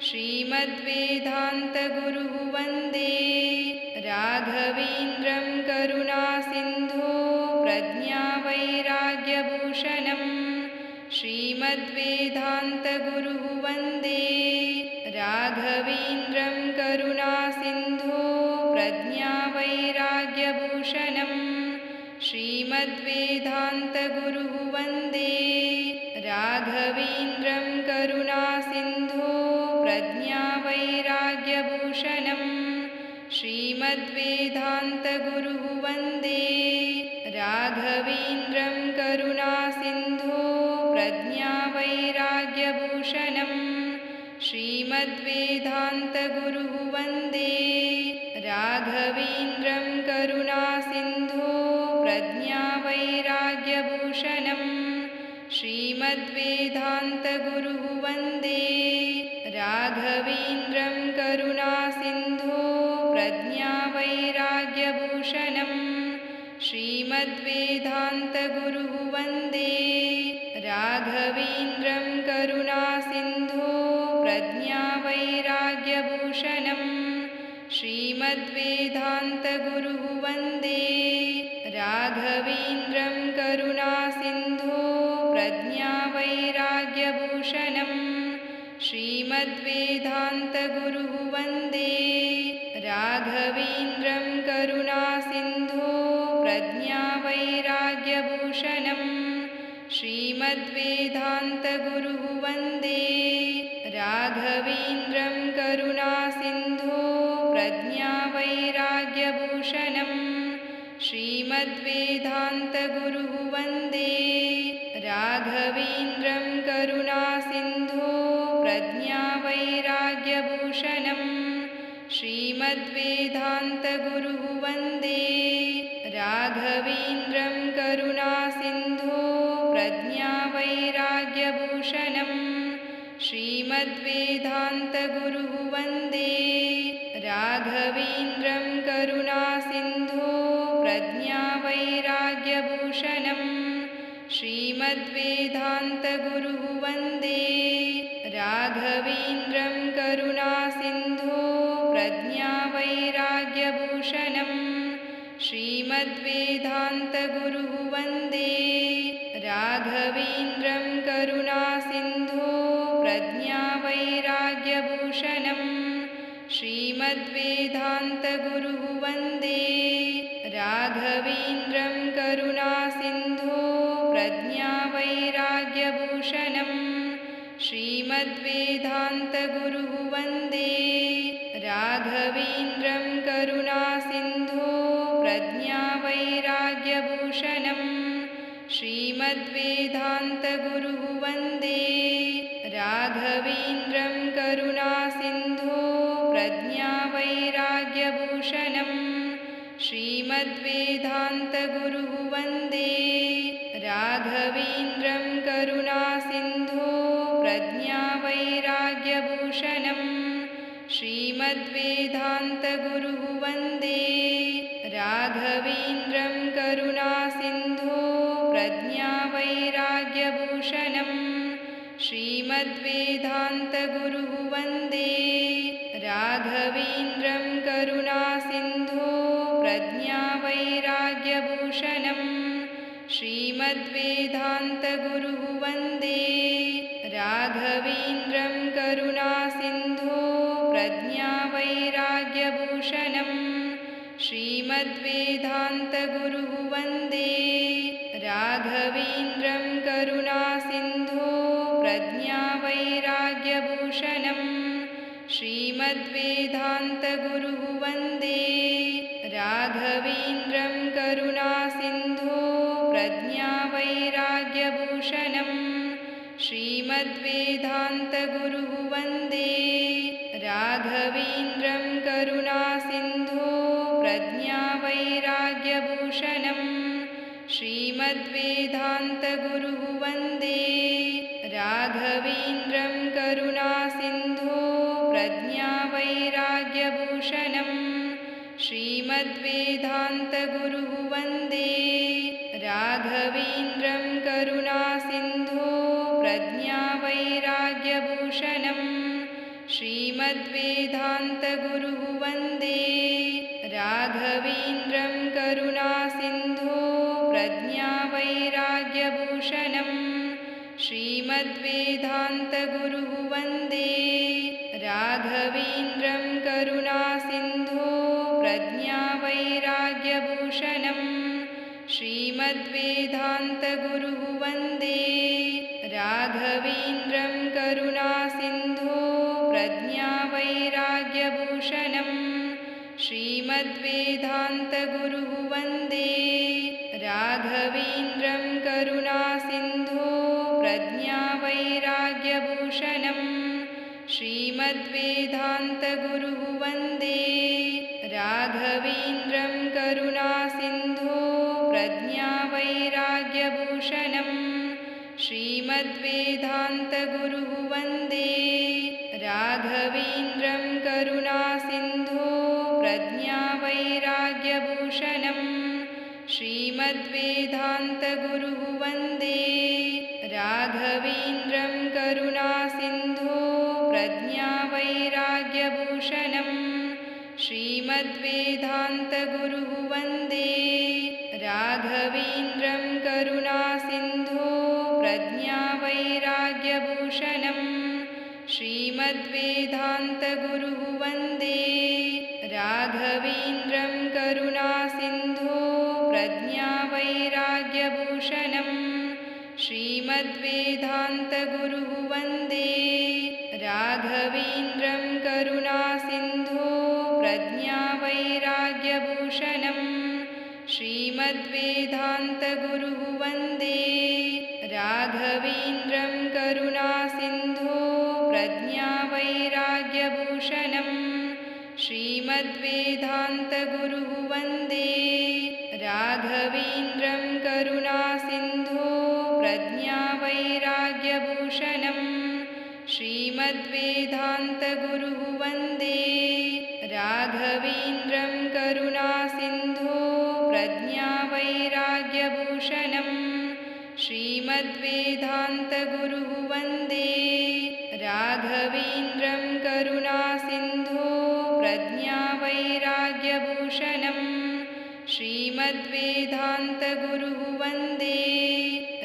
श्रीमद्वेदान्तगुरुः वन्दे राघवेन्द्रं करुणासिन्धो प्रज्ञावैराग्यभूषणं श्रीमद्वेदान्तगुरुः वन्दे राघवेन्द्रं करुणासिन्धो प्रज्ञावैराग्यभूषणं श्रीमद्वेदान्तगुरुः वन्दे राघवेन्द्रं करुणासिन्धो प्रज्ञावैराग्यभूषणं श्रीमद्वेदान्तगुरुः वन्दे राघवेन्द्रं करुणासिन्धो प्रज्ञावैराग्यभूषणं श्रीमद्वेदान्तगुरुः वन्दे राघवेन्द्रं करुणासिन्धो प्रज्ञावैराग्यभूषणं श्रीमद्वेदान्तगुरुः वन्दे राघवेन्द्रं करुणासिन्धो प्रज्ञावैराग्यभूषणं श्रीमद्वेदान्तगुरुः वन्दे राघवेन्द्रं करुणासिन्धो प्रज्ञावैराग्यभूषणं श्रीमद्वेदान्तगुरुः वन्दे राघवेन्द्रं करुणासिन्धो प्रज्ञावैराग्यभूषणं श्रीमद्वेदान्तगुरुः वन्दे राघवेन्द्रं करुणासिन्धो प्रज्ञावैराग्यभूषणं श्रीमद्वेदान्तगुरुः वन्दे राघवेन्द्रं करुणासिन्धो प्रज्ञावैराग्यभूषणं श्रीमद्वेदान्तगुरुः वन्दे राघवेन्द्रं करुणासिन्धो प्रज्ञावैराग्यभूषणं श्रीमद्वेदान्तगुरुः वन्दे राघवेन्द्रं करुणासिन्धो प्रज्ञावैराग्यभूषणं श्रीमद्वेदान्तगुरुः वन्दे राघवेन्द्रं करुणासिन्धो प्रज्ञावैराग्यभूषणं श्रीमद्वेदान्तगुरुः वन्दे राघवेन्द्रं करुणासिन्धो प्रज्ञावैराग्यभूषणं श्रीमद्वेदान्तगुरुः वन्दे राघवेन्द्रं करुणासिन्धो प्रज्ञावैराग्यभूषणं श्रीमद्वेदान्तगुरुः वन्दे राघवेन्द्रं करुणासिन्धो प्रज्ञावैराग्यभूषणं श्रीमद्वेदान्तगुरुः वन्दे राघवेन्द्रं करुणासिन्धो प्रज्ञावैराग्यभूषणं श्रीमद्वेदान्तगुरुः वन्दे राघवेन्द्रं करुणासिन्धो प्रज्ञावैराग्यभूषणं श्रीमद्वेदान्तगुरुः वन्दे राघवेन्द्रं करुणासिन्धो प्रज्ञावैराग्यभूषणं श्रीमद्वेदान्तगुरुः वन्दे राघवेन्द्रं करुणासिन्धो प्रज्ञावैराग्यभूषणं श्रीमद्वेदान्तगुरुः वन्दे राघवेन्द्रं करुणासिन्धो प्रज्ञावैराग्यभूषणं श्रीमद्वेदान्तगुरुः वन्दे राघवेन्द्रं करुणासिन्धो प्रज्ञावैराग्यभूषणं श्रीमद्वेदान्तगुरुः वन्दे राघवेन्द्रं करुणासिन्धो प्रज्ञावैराग्यभूषणं श्रीमद्वेदान्तगुरुः वन्दे राघवेन्द्रं करुणासिन्धो प्रज्ञावैराग्यभूषणं श्रीमद्वेदान्तगुरुः वन्दे राघवेन्द्रं करुणासिन्धो प्रज्ञावैराग्यभूषणं श्रीमद्वेदान्तगुरुः वन्दे राघवेन्द्रं करुणासिन्धो प्रज्ञावैराग्यभूषणं श्रीमद्वेदान्तगुरुः वन्दे राघवेन्द्रं करुणासिन्धो प्रज्ञावैराग्यभूषणं श्रीमद्वेदान्तगुरुः वन्दे राघवेन्द्रं करुणासिन्धो प्रज्ञावैराग्यभूषणं श्रीमद्वेदान्तगुरुः वन्दे राघवेन्द्रं करुणासिन्धो प्रज्ञावैराग्यभूषणं श्रीमद्वेदान्तगुरुः वन्दे राघवेन्द्रं करुणासिन्धो प्रज्ञावैराग्यभूषणं श्रीमद्वेदान्तगुरुः वन्दे राघवेन्द्रं करुणासिन्धो प्रज्ञावैराग्यभूषणं श्रीमद्वेदान्तगुरुः वन्दे राघवेन्द्रं करुणासिन्धो प्रज्ञावैराग्यभूषणं श्रीमद्वेदान्तगुरुः वन्दे राघवेन्द्रं करुणासिन्धो प्रज्ञावैराग्यभूषणं श्रीमद्वेदान्तगुरुः वन्दे राघवेन्द्रं करुणासिन्धो प्रज्ञावैराग्यभूषणं श्रीमद्वेदान्तगुरुः वन्दे राघवेन्द्रं करुणासिन्धो प्रज्ञावैराग्यभूषणं श्रीमद्वेदान्तगुरुः वन्दे राघवेन्द्रं करुणासिन्धो प्रज्ञावैराग्यभूषणं श्रीमद्वेदान्तगुरुः वन्दे राघवेन्द्रं करुणासिन्धो प्रज्ञावैराग्यभूषणं श्रीमद्वेदान्तगुरुः वन्दे राघवेन्द्रं करुणासिन्धो प्रज्ञावैराग्यभूषणं श्रीमद्वेदान्तगुरुः वन्दे राघवेन्द्रं करुणासिन्धो प्रज्ञावैराग्यभूषणं श्रीमद्वेदान्तगुरुः वन्दे राघवेन्द्रं करुणासिन्धो प्रज्ञावैराग्यभूषणं श्रीमद्वेदान्तगुरुः वन्दे राघवेन्द्रं करुणासिन्धो प्रज्ञावैराग्यभूषणं श्रीमद्वेदान्तगुरुः वन्दे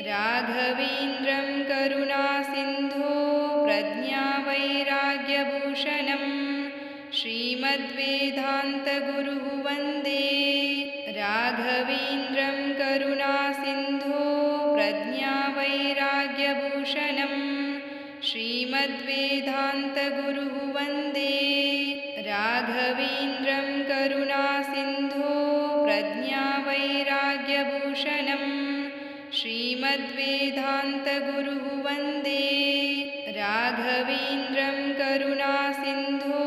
राघवेन्द्रं करुणासिन्धो प्रज्ञावैराग्यभूषणं श्रीमद्वेदान्तगुरुः वन्दे राघवेन्द्रं करुणासिन्धो प्रज्ञावैराग्यभूषणं श्रीमद्वेदान्तगुरुः वन्दे राघवेन्द्रं करुणासिन्धो प्रज्ञावैराग्यभूषणं श्रीमद्वेदान्तगुरुः वन्दे राघवेन्द्रं करुणासिन्धो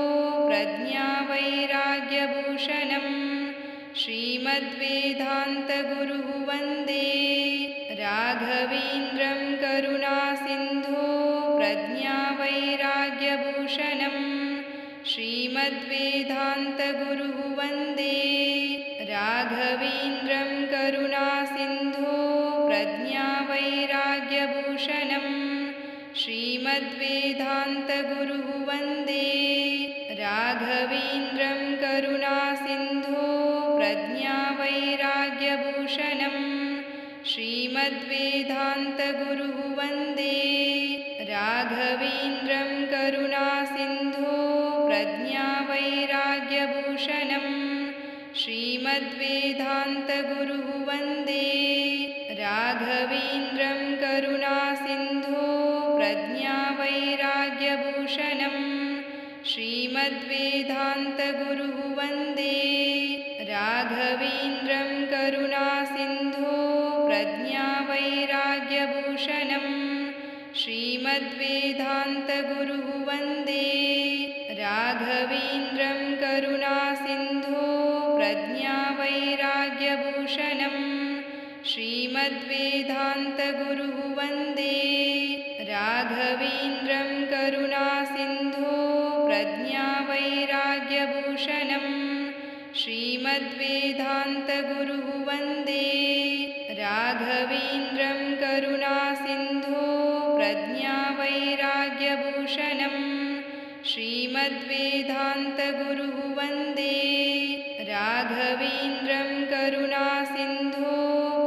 प्रज्ञावैराग्यभूषणं श्रीमद्वेदान्तगुरुः वन्दे राघवेन्द्रं करुणासिन्धो प्रज्ञावैराग्यभूषणं श्रीमद्वेदान्तगुरुः वन्दे राघवेन्द्रं करुणासिन्धो प्रज्ञावैराग्यभूषणं श्रीमद्वेदान्तगुरुः वन्दे राघवेन्द्रं करुणासिन्धो प्रज्ञावैराग्यभूषणं श्रीमद्वेदान्तगुरुः वन्दे राघवेन्द्रं करुणासिन्धो प्रज्ञावैराग्यभूषणं श्रीमद्वेदान्तगुरुः वन्दे राघवेन्द्रं करुणासिन्धो प्रज्ञावैराग्यभूषणं श्रीमद्वेदान्तगुरुः वन्दे राघवेन्द्रं करुणासिन्धो प्रज्ञावैराग्यभूषणं श्रीमद्वेदान्तगुरुः वन्दे राघवेन्द्रं करुणासिन्धो प्रज्ञावैराग्यभूषणं श्रीमद्वेदान्तगुरुः वन्दे राघवेन्द्रं करुणासिन्धो प्रज्ञावैराग्यभूषणं श्रीमद्वेदान्तगुरुः वन्दे राघवेन्द्रं करुणासिन्धो प्रज्ञावैराग्यभूषणं श्रीमद्वेदान्तगुरुः वन्दे राघवेन्द्रं करुणासिन्धो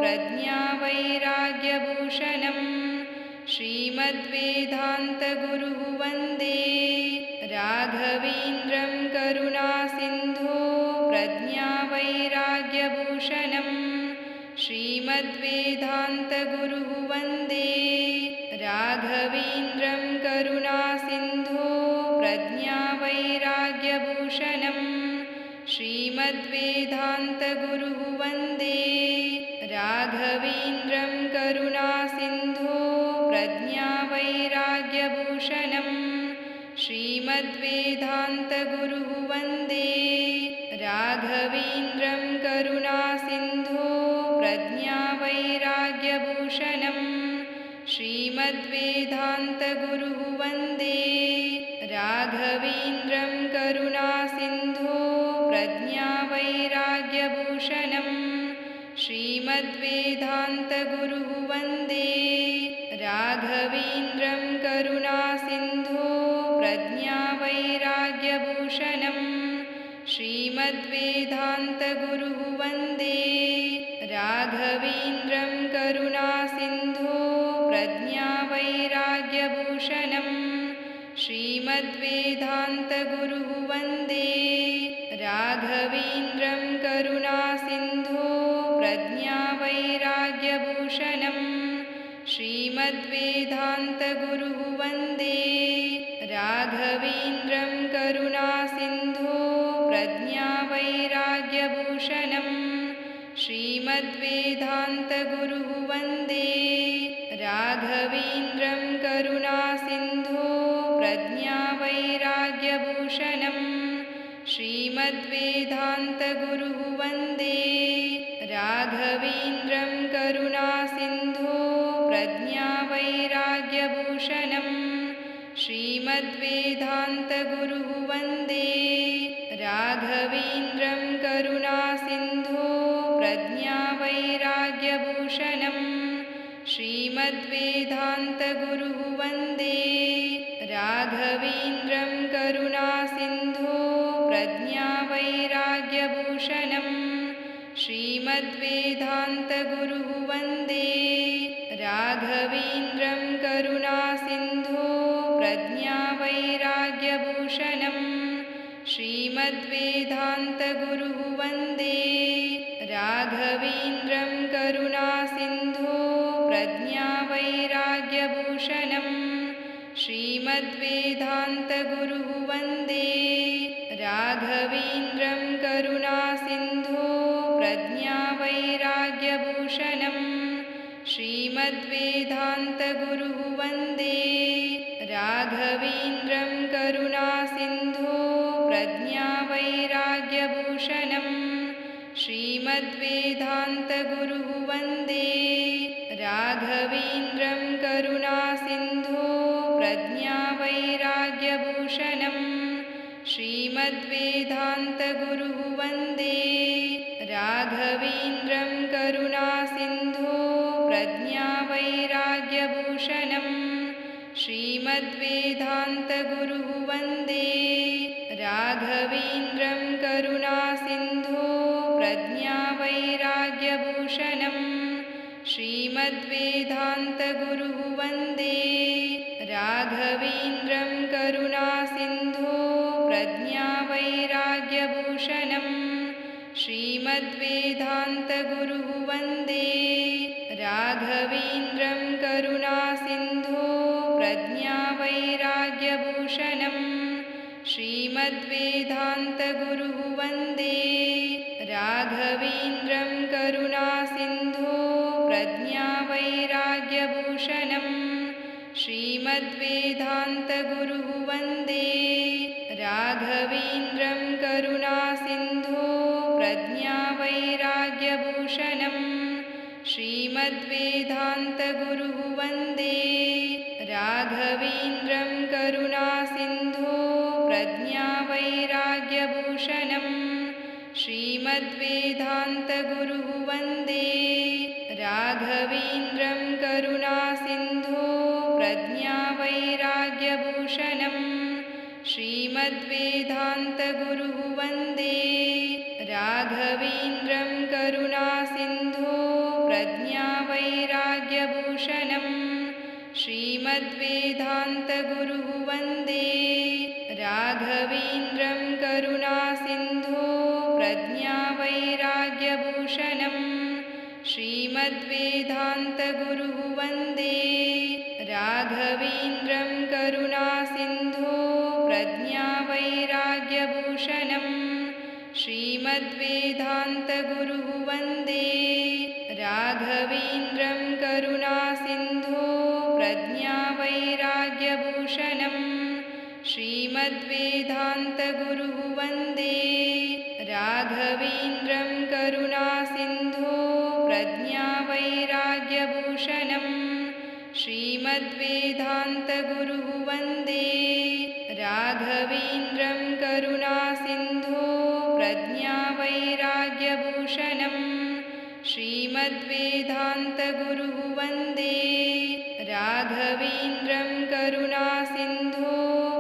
प्रज्ञावैराग्यभूषणं श्रीमद्वेदान्तगुरुः वन्दे राघवेन्द्रं करुणासिन्धो प्रज्ञावैराग्यभूषणं श्रीमद्वेदान्तगुरुः वन्दे राघवेन्द्रं करुणासिन्धो प्रज्ञावैराग्यभूषणं श्रीमद्वेदान्तगुरुः वन्दे राघवेन्द्रं करुणासिन्धो प्रज्ञावैराग्यभूषणं श्रीमद्वेदान्तगुरुः वन्दे राघवेन्द्रं करुणासिन्धो प्रज्ञावैराग्यभूषणं श्रीमद्वेदान्तगुरुः वन्दे राघवेन्द्रं करुणासिन्धो प्रज्ञावैराग्यभूषणं श्रीमद्वेदान्तगुरुः वन्दे राघवेन्द्रं करुणासिन्धो प्रज्ञावैराग्यभूषणं श्रीमद्वेदान्तगुरुः वन्दे राघवेन्द्रं करुणासिन्धो प्रज्ञावैराग्यभूषणं श्रीमद्वेदान्तगुरुः वन्दे राघवेन्द्रं करुणासिन्धो प्रज्ञावैराग्यभूषणं श्रीमद्वेदान्तगुरुः वन्दे राघवेन्द्रं करुणासिन्धो प्रज्ञावैराग्यभूषणं श्रीमद्वेदान्तगुरुः वन्दे राघवेन्द्रं करुणासिन्धो प्रज्ञावैराग्यभूषणं श्रीमद्वेदान्तगुरुः वन्दे राघवेन्द्रं करुणासिन्धो प्रज्ञावैराग्यभूषणं श्रीमद्वेदान्तगुरुः वन्दे राघवेन्द्रं करुणासिन्धो प्रज्ञावैराग्यभूषणं श्रीमद्वेदान्तगुरुः वन्दे राघवेन्द्रं करुणासिन्धो प्रज्ञावैराग्यभूषणं श्रीमद्वेदान्तगुरुः वन्दे राघवेन्द्रं करुणासिन्धो प्रज्ञावैराग्यभूषणं श्रीमद्वेदान्तगुरुः वन्दे राघवेन्द्रं करुणासिन्धो प्रज्ञावैराग्यभूषणं श्रीमद्वेदान्तगुरुः वन्दे राघवेन्द्रं करुणासिन्धो प्रज्ञावैराग्यभूषणं श्रीमद्वेदान्तगुरुः वन्दे राघवेन्द्रं करुणासिन्धो प्रज्ञावैराग्यभूषणं श्रीमद्वेदान्तगुरुः वन्दे राघवेन्द्रं करुणासिन्धो प्रज्ञावैराग्यभूषणं श्रीमद्वेदान्तगुरुः वन्दे राघवेन्द्रं करुणासिन्धो प्रज्ञावैराग्यभूषणं श्रीमद्वेदान्तगुरुः वन्दे राघवेन्द्रं करुणासिन्धो प्रज्ञावैराग्यभूषणं श्रीमद्वेदान्तगुरुः वन्दे राघवेन्द्रं करुणासिन्धो प्रज्ञावैराग्यभूषणं श्रीमद्वेदान्तगुरुः वन्दे राघवेन्द्रं करुणासिन्धो प्रज्ञावैराग्यभूषणं श्रीमद्वेदान्तगुरुः वन्दे राघवेन्द्रं करुणासिन्धो प्रज्ञावैराग्यभूषणं श्रीमद्वेदान्तगुरुः वन्दे राघवेन्द्रं करुणासिन्धो प्रज्ञावैराग्यभूषणं श्री श्रीमद्वेदान्तगुरुः वन्दे राघवेन्द्रं करुणासिन्धो प्रज्ञावैराग्यभूषणम् श्रीमद्वेदान्तगुरुः वन्दे राघवेन्द्रं करुणासिन्धो प्रज्ञावैराग्यभूषणम् श्रीमद्वेदान्तगुरुः वन्दे राघवेन्द्रं करुणासिन्धो प्रज्ञावैराग्यभूषणम् श्रीमद्वेदान्तगुरुः वन्दे राघवेन्द्रं करुणासिन्धो प्रज्ञावैराग्यभूषणम् श्रीमद्वेदान्तगुरुः वन्दे राघवेन्द्रं करुणासिन्धो प्रज्ञावैराग्यभूषणम् श्रीमद्वेदान्तगुरुः वन्दे राघवेन्द्रं करुणासिन्धो प्रज्ञावैराग्यभूषणम् श्रीमद्वेदान्तगुरुः वन्दे राघवेन्द्रं करुणासिन्धो प्रज्ञावैराग्यभूषणम् श्रीमद्वेदान्तगुरुः वन्दे राघवेन्द्रं करुणासिन्धो प्रज्ञावैराग्यभूषणम् श्रीमद्वेदान्तगुरुः वन्दे राघवेन्द्रं करुणासिन्धो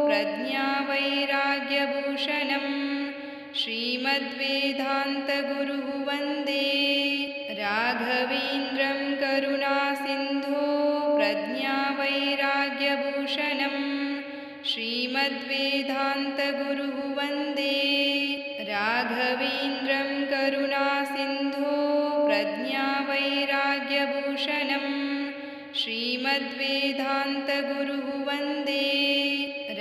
प्रज्ञावैराग्यभूषणम् श्रीमद्वेदान्तगुरुः वन्दे राघवेन्द्रं करुणासिन्धो प्रज्ञावैराग्यभूषणम् श्रीमद्वेदान्तगुरुः वन्दे राघवेन्द्रं करुणासिन्धो प्रज्ञावैराग्यभूषणम् श्रीमद्वेदान्तगुरुः वन्दे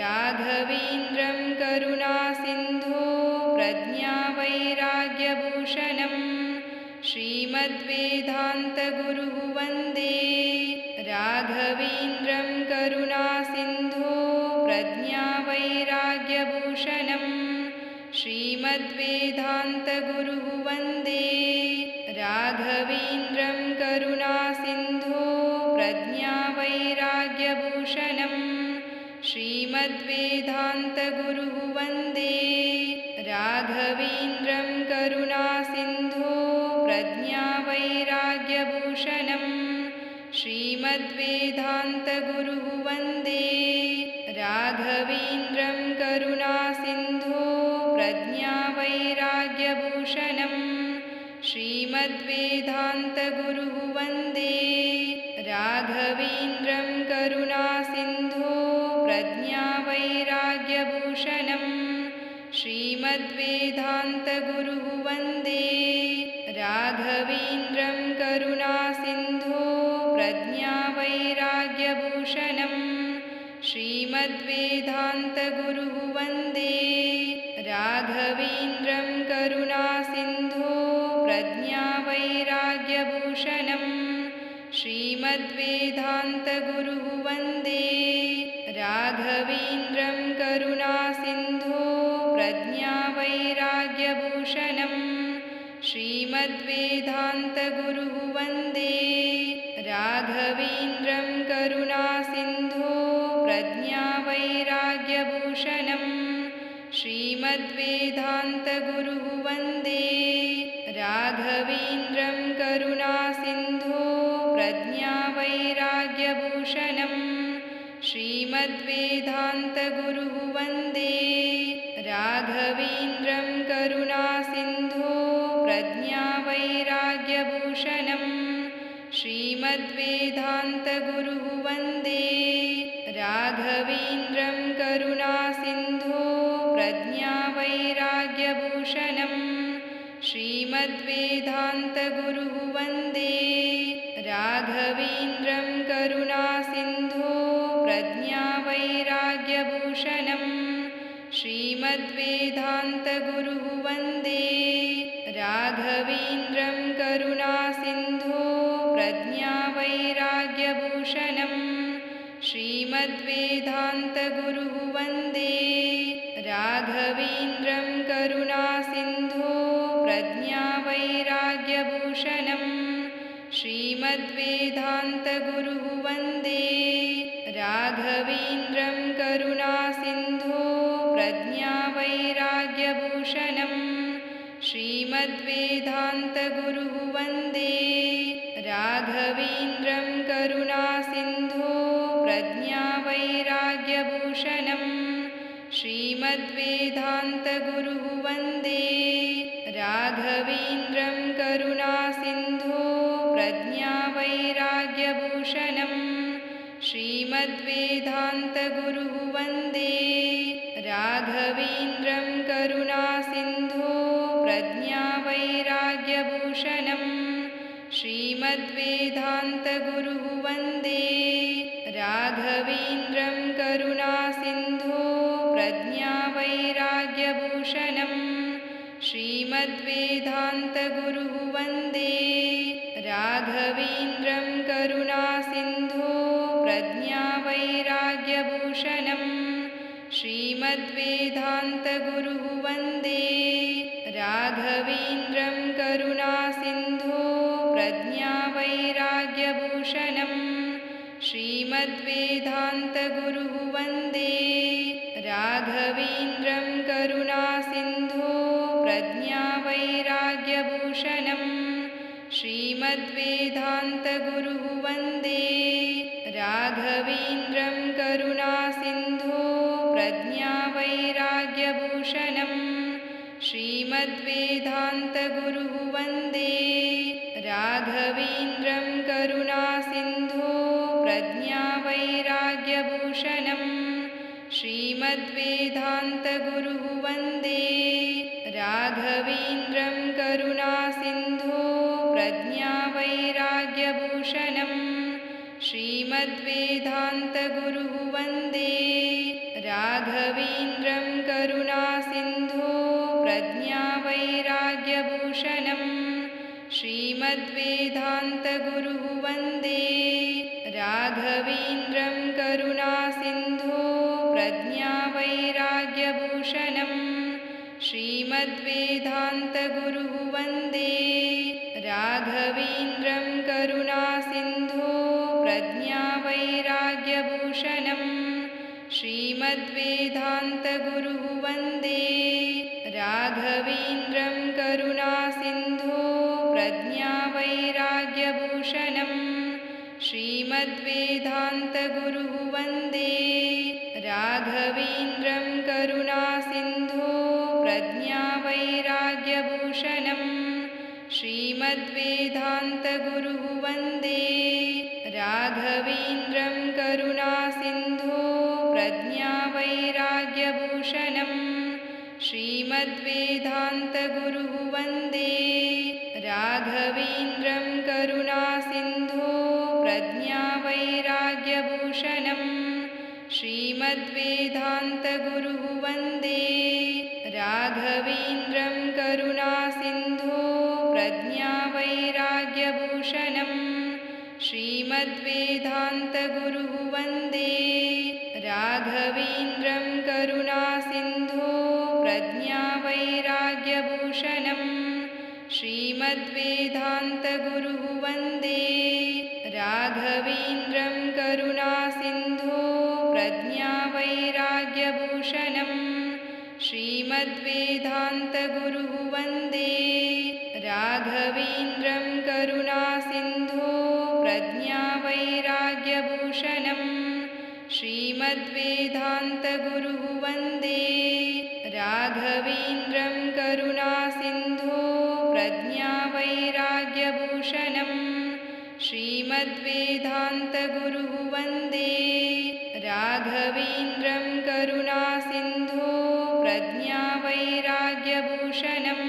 राघवेन्द्रं करुणासिन्धो प्रज्ञावैराग्यभूषणम् श्रीमद्वेदान्तगुरुः वन्दे राघवेन्द्रं करुणासिन्धो प्रज्ञावैराग्यभूषणम् श्रीमद्वेदान्तगुरुः वन्दे राघवेन्द्रं करुणासिन्धो प्रज्ञावैराग्यभूषणम् श्रीमद्वेदान्तगुरुः वन्दे राघवेन्द्रं करुणासिन्धो प्रज्ञावैराग्यभूषणम् श्रीमद्वेदान्तगुरुः वन्दे राघवेन्द्रं करुणासिन्धो प्रज्ञावैराग्यभूषणम् श्रीमद्वेदान्तगुरुः वन्दे राघवेन्द्रं करुणासिन्धो प्रज्ञावैराग्यभूषणम् श्रीमद्वेदान्तगुरुः वन्दे राघवेन्द्रं करुणासिन्धो प्रज्ञावैराग्यभूषणम् श्रीमद्वेदान्तगुरुः वन्दे राघवेन्द्रं करुणासिन्धो प्रज्ञावैराग्यभूषणम् श्रीमद्वेदान्तगुरुः वन्दे राघवेन्द्रं करुणासिन्धो प्रज्ञावैराग्यभूषणम् श्रीमद्वेदान्तगुरुः वन्दे राघवेन्द्रं करुणासिन्धो प्रज्ञावैराग्यभूषणम् श्रीमद्वेदान्तगुरुः वन्दे राघवेन्द्रं करुणासिन्धो प्रज्ञावैराग्यभूषणम् श्रीमद्वेदान्तगुरुः वन्दे राघवेन्द्रं करुणासिन्धो प्रज्ञावैराग्यभूषणम् श्रीमद्वेदान्तगुरुः वन्दे राघवेन्द्रं करुणासिन्धो प्रज्ञावैराग्यभूषणम् श्रीमद्वेदान्तगुरुः वन्दे राघवेन्द्रं करुणासिन्धो प्रज्ञावैराग्यभूषणम् श्रीमद्वेदान्तगुरुः वन्दे राघवेन्द्रं करुणासिन्धो प्रज्ञावैराग्यभूषणम् श्रीमद्वेदान्तगुरुः वन्दे राघवेन्द्रं करुणासिन्धो प्रज्ञावैराग्यभूषणम् श्रीमद्वेदान्तगुरुः श्रीमद्वेदान्तगुरुः वन्दे राघवेन्द्रं करुणासिन्धो प्रज्ञावैराग्यभूषणं श्रीमद्वेदान्तगुरुः वन्दे राघवेन्द्रं करुणासिन्धो प्रज्ञावैराग्यभूषणं श्रीमद्वेदान्तगुरुः वन्दे राघवेन्द्रं करुणासिन्धो प्रज्ञावैराग्यभूषणं श्रीमद्वेदान्तगुरुः वन्दे राघवेन्द्रं करुणासिन्धो प्रज्ञावैराग्यभूषणं श्रीमद्वेदान्तगुरुः वन्दे राघवेन्द्रं करुणासिन्धो प्रज्ञावैराग्यभूषणं श्रीमद्वेदान्तगुरुः वन्दे राघवेन्द्रं करुणासिन्धो प्रज्ञावैराग्यभूषणं श्रीमद्वेदान्तगुरुः वन्दे राघवेन्द्रं करुणासिन्धो प्रज्ञावैराग्यभूषणं श्रीमद्वेदान्तगुरुः वन्दे राघवेन्द्रं करुणासिन्धो प्रज्ञावैराग्यभूषणं श्रीमद्वेदान्तगुरुः वन्दे राघवेन्द्रं करुणासिन्धो प्रज्ञावैराग्यभूषणं श्रीमद्वेदान्तगुरुः वन्दे राघवेन्द्रं करुणासिन्धो प्रज्ञावैराग्यभूषणं श्रीमद्वेदान्तगुरुः वन्दे राघवेन्द्रं करुणासिन्धो प्रज्ञावैराग्यभूषणं श्रीमद्वेदान्तगुरुः वन्दे राघवेन्द्रं करुणासिन्धो प्रज्ञावैराग्यभूषणं श्रीमद्वेदान्तगुरुः वन्दे राघवेन्द्रं करुणासिन्धो प्रज्ञावैराग्यभूषणं श्रीमद्वेदान्तगुरुः वन्दे राघवेन्द्रं करुणासिन्धो प्रज्ञावैराग्यभूषणं श्रीमद्वेदान्तगुरुः वन्दे राघवेन्द्रं करुणासिन्धो प्रज्ञावैराग्यभूषणं श्रीमद्वेदान्तगुरुः वन्दे राघवेन्द्रं करुणासिन्धो प्रज्ञावैराग्यभूषणं श्रीमद्वेदान्तगुरुः वन्दे राघवेन्द्रं करुणासिन्धो प्रज्ञावैराग्यभूषणं श्रीमद्वेदान्तगुरुः वन्दे राघवेन्द्रं करुणासिन्धो प्रज्ञावैराग्यभूषणं श्रीमद्वेदान्तगुरुः वन्दे राघवेन्द्रं करुणासिन्धो प्रज्ञावैराग्यभूषणं श्रीमद्वेदान्तगुरुः वन्दे राघवेन्द्रं करुणासिन्धो प्रज्ञावैराग्यभूषणं श्रीमद्वेदान्तगुरुः वन्दे राघवेन्द्रं करुणासिन्धो प्रज्ञावैराग्यभूषणं श्रीमद्वेदान्तगुरुः वन्दे राघवेन्द्रं करुणासिन्धो प्रज्ञावैराग्यभूषणं श्रीमद्वेदान्तगुरुः वन्दे राघवेन्द्रं करुणासिन्धो प्रज्ञावैराग्यभूषणं श्रीमद्वेदान्तगुरुः वन्दे राघवेन्द्रं करुणासिन्धो प्रज्ञावैराग्यभूषणं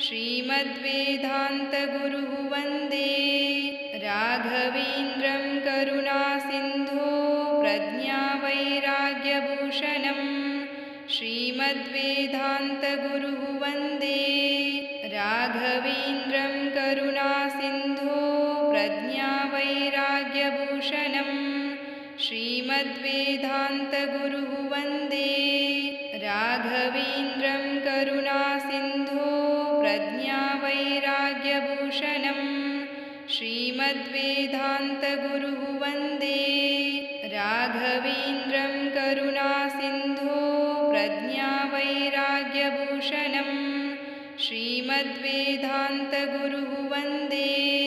श्रीमद्वेदान्तगुरुः वन्दे राघवेन्द्रं करुणासिन्धो प्रज्ञावैराग्यभूषणं श्रीमद्वेदान्तगुरुः वन्दे राघवेन्द्रं करुणासिन्धो प्रज्ञावैराग्यभूषणं श्रीमद्वेदान्तगुरुः वन्दे राघवेन्द्रं करुणासिन्धो प्रज्ञावैराग्यभूषणं श्रीमद्वेदान्तगुरुः श्रीमद्वेदान्तगुरुः वन्दे राघवेन्द्रं करुणासिन्धो प्रज्ञावैराग्यभूषणं श्रीमद्वेदान्तगुरुः वन्दे